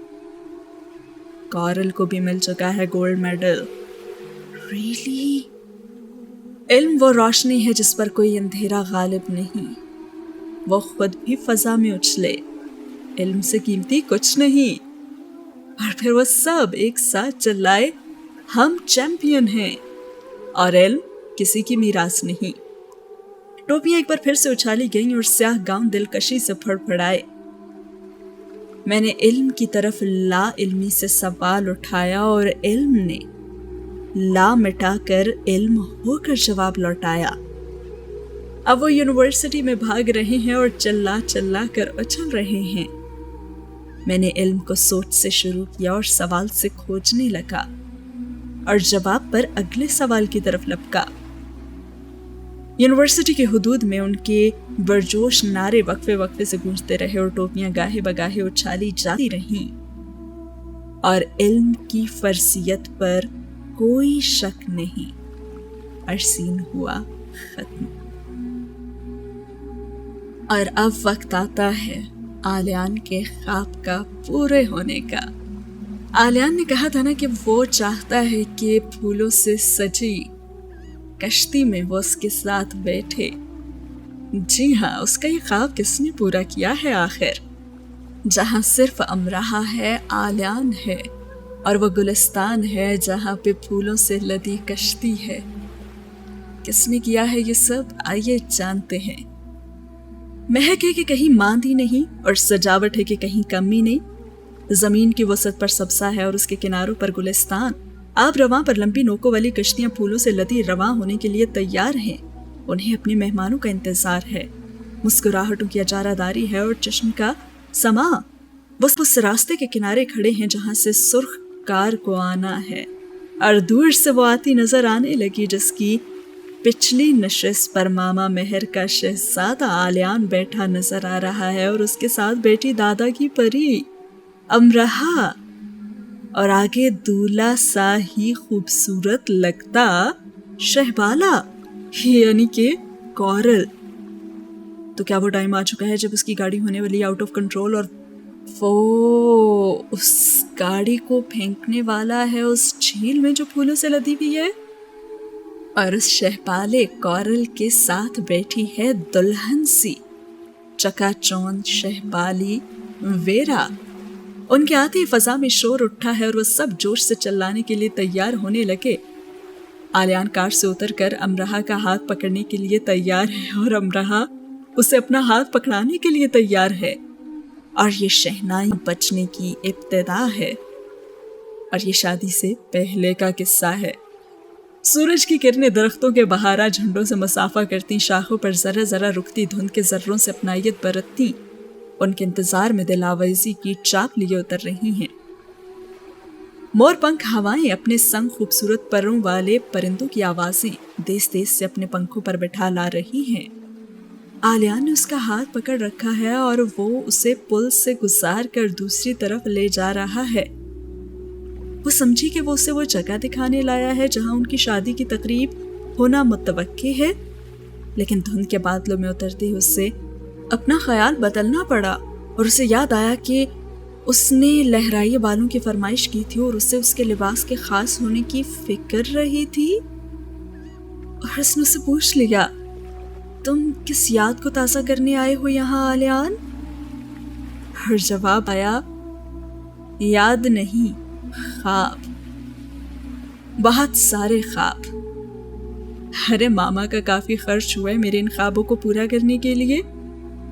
कॉरल को भी मिल चुका है गोल्ड मेडल। रियली? इल्म वो रोशनी है जिस पर कोई अंधेरा गालिब नहीं। वो खुद भी फजा में उछले, इल्म से कीमती कुछ नहीं। और फिर वो सब एक साथ चिल्लाए, हम चैंपियन हैं और इल्म किसी की मीरास नहीं। टोपियां एक बार फिर से उछाली गईं और स्याह गाउन दिलकशी से फड़फड़ाए। मैंने इल्म की तरफ ला इल्मी से सवाल उठाया और इल्म ने ला मिटाकर इल्म होकर जवाब लौटाया। अब वो यूनिवर्सिटी में भाग रहे हैं और चिल्ला चिल्ला कर उछल रहे हैं। मैंने इल्म को सोच से शुरू किया और सवाल से खोजने लगा और जवाब पर अगले सवाल की तरफ लपका। यूनिवर्सिटी के हुदूद में उनके बरजोश नारे वक्फे वक्फे से गूंजते रहे और टोपियां गाहे बगाहे उछाली जाती रहीं और इल्म की फर्जियत पर कोई शक नहीं। और सीन हुआ खत्म। और अब वक्त आता है आलियान के ख्वाब का पूरे होने का। आलियान ने कहा था ना कि वो चाहता है कि फूलों से सजी कश्ती में वो उसके साथ बैठे। जी हाँ, उसका ये ख्वाब किसने पूरा किया है आखिर? जहाँ सिर्फ अमराह है, आलियान है और वो गुलिस्तान है जहाँ पे फूलों से लदी कश्ती है। किस ने किया है ये सब, आइए जानते हैं। महक है कि कहीं मांदी नहीं और सजावट है कि कहीं कमी नहीं। जमीन की वसत पर सब्जा है और उसके किनारों पर गुलिस्तान। आब रवां पर लंबी नोकों वाली कश्तियां फूलों से लदी रवां होने के लिए तैयार हैं। उन्हें अपने मेहमानों का इंतजार है, मुस्कुराहटों की अजारादारी है और चश्म का समा। वो उस रास्ते के किनारे खड़े हैं जहां से सुर्ख कार को आना है, और दूर से वो आती नजर आने लगी जिसकी पिछली नशिस्त पर मामा मेहर का शहजादा आलियान बैठा नजर आ रहा है और उसके साथ बैठी दादा की परी अमरहा, और आगे दूल्हा सा ही खूबसूरत लगता शहबाला यानी कि कौरल। तो क्या वो टाइम आ चुका है जब उसकी गाड़ी होने वाली आउट ऑफ कंट्रोल और वो उस गाड़ी को फेंकने वाला है उस झील में जो फूलों से लदी हुई है, और उस शहबाले कौरल के साथ बैठी है दुल्हन सी चकाचौंध शहबाली वेरा। उनके आते ही फजा में शोर उठा है और वो सब जोश से चिल्लाने के लिए तैयार होने लगे। आलियान कार से उतरकर अमरहा का हाथ पकड़ने के लिए तैयार है और अमरहा उसे अपना हाथ पकड़ाने के लिए तैयार है, और ये शहनाई बजने की इब्तिदा है। और ये शादी से पहले का किस्सा है। सूरज की किरणें दरख्तों के बहारा झंडों से मसाफा करती, शाखों पर जरा जरा रुकती धुंध के जर्रों से अपनायत बरतती, उनके इंतजार में दिलावेजी की चाप लिए उतर रही हैं। मोर पंख हवाएं अपने संग खूबसूरत परों वाले परिंदों की आवाजें देश देश से अपने पंखों पर बैठा ला रही हैं। आलियान ने उसका हाथ पकड़ रखा है और वो उसे पुल से गुजार कर दूसरी तरफ ले जा रहा है। वो समझी कि वो उसे वो जगह दिखाने लाया है जहां उनकी शादी की तकरीब होना मुतवक्की है, लेकिन धुंध के बादलों में उतरते ही उससे अपना ख्याल बदलना पड़ा और उसे याद आया कि उसने लहराए बालों की फरमाइश की थी और उसे उसके लिबास के खास होने की फिक्र रही थी। और उसने उससे पूछ लिया, तुम किस याद को ताज़ा करने आए हो यहाँ आलियान? और जवाब आया, याद नहीं, ख्वाब, बहुत सारे ख्वाब। अरे मामा का काफी खर्च हुआ है मेरे इन ख्वाबों को पूरा करने के लिए।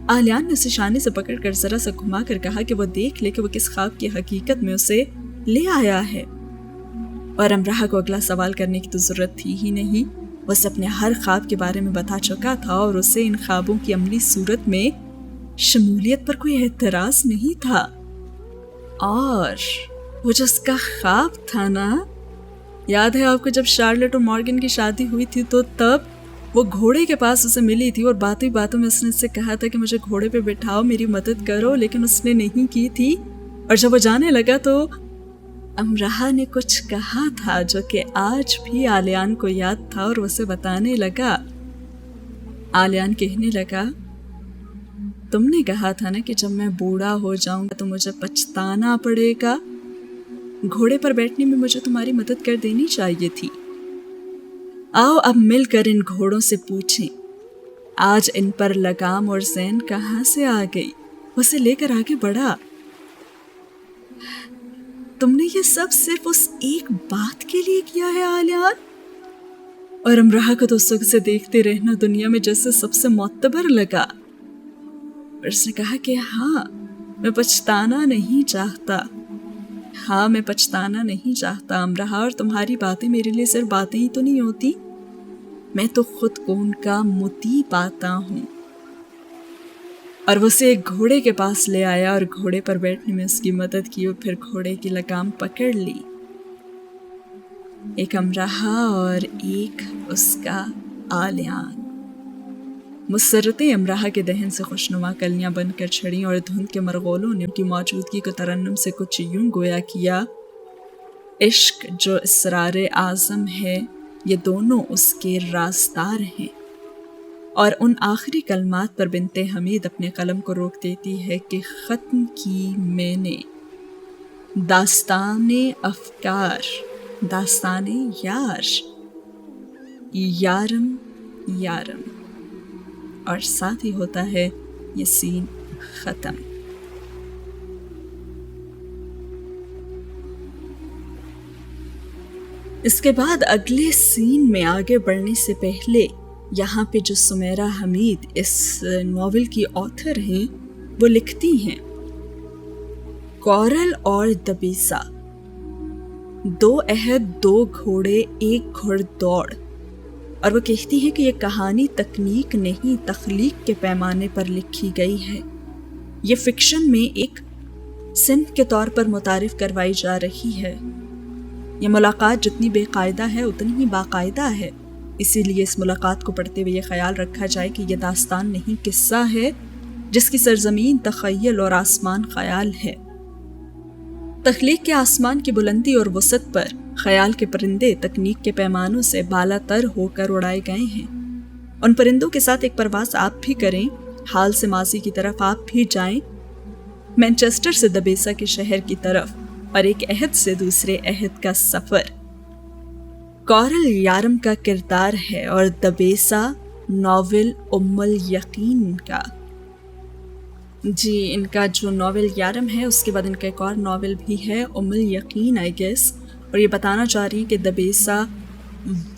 आलियान ने उसे शाने से पकड़कर जरा सा घुमा कर कहा कि वो देख ले कि वो किस ख्वाब की हकीकत में उसे ले आया है। और अमरहा को अगला सवाल करने की तो जरूरत थी ही नहीं, वो उसे अपने हर ख्वाब के बारे में बता चुका था और उसे इन ख्वाबों की अमली सूरत में शमूलियत पर कोई एतराज नहीं था। और वो जो उसका ख्वाब था ना, याद है आपको जब शार्लेट और मॉर्गन की शादी हुई थी तो तब वो घोड़े के पास उसे मिली थी और बातों ही बातों में उसने उससे कहा था कि मुझे घोड़े पे बिठाओ, मेरी मदद करो, लेकिन उसने नहीं की थी। और जब वो जाने लगा तो अमरहा ने कुछ कहा था जो कि आज भी आलियान को याद था और उसे बताने लगा। आलियान कहने लगा, तुमने कहा था ना कि जब मैं बूढ़ा हो जाऊंगा तो मुझे पछताना पड़ेगा। घोड़े पर बैठने में मुझे तुम्हारी मदद कर देनी चाहिए थी। आओ अब मिलकर इन घोड़ों से पूछें, आज इन पर लगाम और ज़ैन कहाँ से आ गई। उसे लेकर आगे बढ़ा। तुमने ये सब सिर्फ उस एक बात के लिए किया है आलियान? और अमरहा को तो सुख से देखते रहना दुनिया में जैसे सबसे मोतबर लगा। और उसने कहा कि हाँ, मैं पछताना नहीं चाहता। हाँ, मैं पछताना नहीं चाहता अमरहा, और तुम्हारी बातें मेरे लिए सिर्फ बातें ही तो नहीं होती, मैं तो खुद को उनका मुती पाता हूँ। और वो उसे एक घोड़े के पास ले आया और घोड़े पर बैठने में उसकी मदद की और फिर घोड़े की लगाम पकड़ ली। एक अमरहा और एक उसका आलियान। मुसर्रतें अमरहा के दहन से खुशनुमा कलियां बनकर छड़ी और धुंध के मरगोलों ने उनकी मौजूदगी को तरन्नुम से कुछ यूं गोया किया, इश्क जो इसरार आज़म है, ये दोनों उसके राज़दार हैं। और उन आखिरी कलमात पर बिनते हमीद अपने कलम को रोक देती है कि ख़त्म की मैंने दास्ताने अफ़कार, दास्ताने यार, यारम यारम, और साथ ही होता है ये सीन ख़त्म। اس کے بعد اگلے سین میں آگے بڑھنے سے پہلے یہاں پہ جو سمیرہ حمید اس ناول کی آتھر ہیں وہ لکھتی ہیں، کورل اور دبیسا، 2 عہد 2 گھوڑے 1 گھڑ دوڑ. اور وہ کہتی ہے کہ یہ کہانی تکنیک نہیں تخلیق کے پیمانے پر لکھی گئی ہے. یہ فکشن میں ایک صنف کے طور پر متعارف کروائی جا رہی ہے. یہ ملاقات جتنی بے قاعدہ ہے اتنی ہی باقاعدہ ہے. اسی لیے اس ملاقات کو پڑھتے ہوئے یہ خیال رکھا جائے کہ یہ داستان نہیں قصہ ہے جس کی سرزمین تخیل اور آسمان خیال ہے. تخلیق کے آسمان کی بلندی اور وسعت پر خیال کے پرندے تکنیک کے پیمانوں سے بالا تر ہو کر اڑائے گئے ہیں. ان پرندوں کے ساتھ ایک پرواز آپ بھی کریں، حال سے ماضی کی طرف آپ بھی جائیں، مینچسٹر سے دبیسا کے شہر کی طرف، اور ایک عہد سے دوسرے عہد کا سفر. کورل یارم کا کردار ہے اور دبیسا ناول ام الیقین کا. جی ان کا جو ناول یارم ہے اس کے بعد ان کا ایک اور ناول بھی ہے ام الیقین آئی گیس، اور یہ بتانا چاہ رہی ہے کہ دبیسا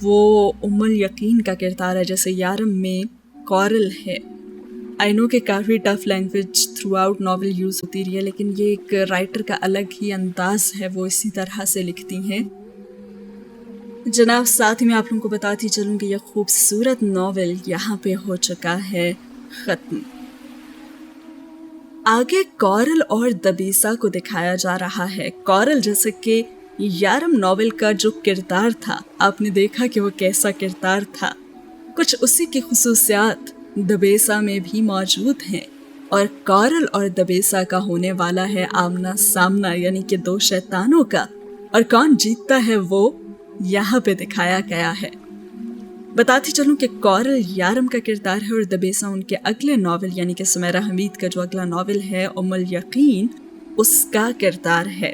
وہ ام الیقین کا کردار ہے جیسے یارم میں کورل ہے. آئی نو کہ کافی tough language throughout novel use ہوتی رہی ہے، لیکن یہ ایک رائٹر کا الگ ہی انداز ہے، وہ اسی طرح سے لکھتی ہیں. جناب ساتھ ہی میں آپ لوگوں کو بتاتی چلوں کہ یہ خوبصورت ناول یہاں پہ ہو چکا ہے ختم. آگے کورل اور دبیسا کو دکھایا جا رہا ہے. کورل جیسے کہ یارم ناول کا جو کردار تھا آپ نے دیکھا کہ وہ کیسا کردار تھا، کچھ اسی کی خصوصیات دبیسا میں بھی موجود ہیں. اور کورل اور دبیسا کا ہونے والا ہے آمنا سامنا، یعنی کہ 2 شیطانوں کا، اور کون جیتتا ہے وہ یہاں پہ دکھایا گیا ہے. بتاتی چلوں کہ کورل یارم کا کردار ہے اور دبیسا ان کے اگلے ناول یعنی کہ سمیرہ حمید کا جو اگلا ناول ہے ام الیقین اس کا کردار ہے،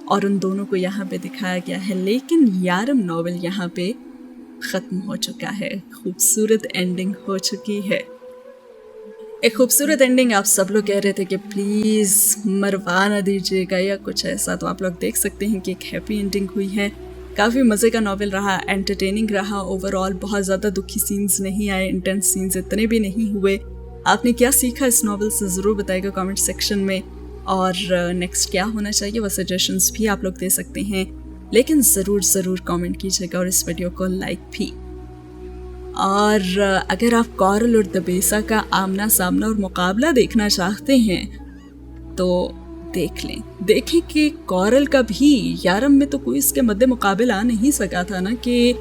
اور ان دونوں کو یہاں پہ دکھایا گیا ہے. لیکن یارم ناول یہاں پہ ختم ہو چکا ہے، خوبصورت اینڈنگ ہو چکی ہے. ایک خوبصورت اینڈنگ آپ سب لوگ کہہ رہے تھے کہ پلیز مروا نہ دیجیے گا یا کچھ ایسا، تو آپ لوگ دیکھ سکتے ہیں کہ ایک ہیپی اینڈنگ ہوئی ہے. کافی مزے کا ناول رہا، انٹرٹیننگ رہا اوور آل. بہت زیادہ دکھی سینز نہیں آئے، انٹینس سینز اتنے بھی نہیں ہوئے. آپ نے کیا سیکھا اس ناول سے ضرور بتائے گا کامنٹ سیکشن میں، اور نیکسٹ کیا ہونا چاہیے وہ سجیشنز بھی آپ لوگ دے سکتے ہیں. لیکن ضرور کامنٹ کیجیے گا اور اس ویڈیو کو لائک بھی. اور اگر آپ کورل اور دبیسا کا آمنا سامنا اور مقابلہ دیکھنا چاہتے ہیں تو دیکھ لیں. دیکھیں کہ کورل کا بھی یارم میں تو کوئی اس کے مد مقابل آ نہیں سکا تھا نا کہ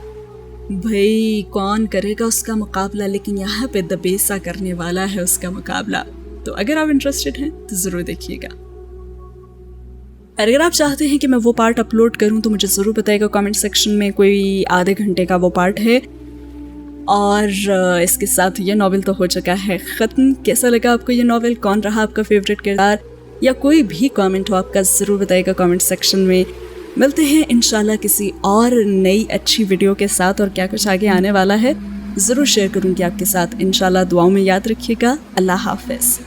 بھائی کون کرے گا اس کا مقابلہ، لیکن یہاں پہ دبیسا کرنے والا ہے اس کا مقابلہ. تو اگر آپ انٹرسٹڈ ہیں تو ضرور دیکھیے گا. اگر آپ چاہتے ہیں کہ میں وہ پارٹ اپلوڈ کروں تو مجھے ضرور بتائے گا کامنٹ سیکشن میں. کوئی آدھے گھنٹے کا وہ پارٹ ہے. اور اس کے ساتھ یہ ناول تو ہو چکا ہے ختم. کیسا لگا آپ کو یہ ناول؟ کون رہا آپ کا فیوریٹ کردار؟ یا کوئی بھی کامنٹ ہو آپ کا ضرور بتائے گا کامنٹ سیکشن میں. ملتے ہیں انشاءاللہ کسی اور نئی اچھی ویڈیو کے ساتھ، اور کیا کچھ آگے آنے والا ہے ضرور شیئر کروں گی آپ کے ساتھ انشاءاللہ. دعاؤں میں یاد رکھیے گا. اللہ حافظ.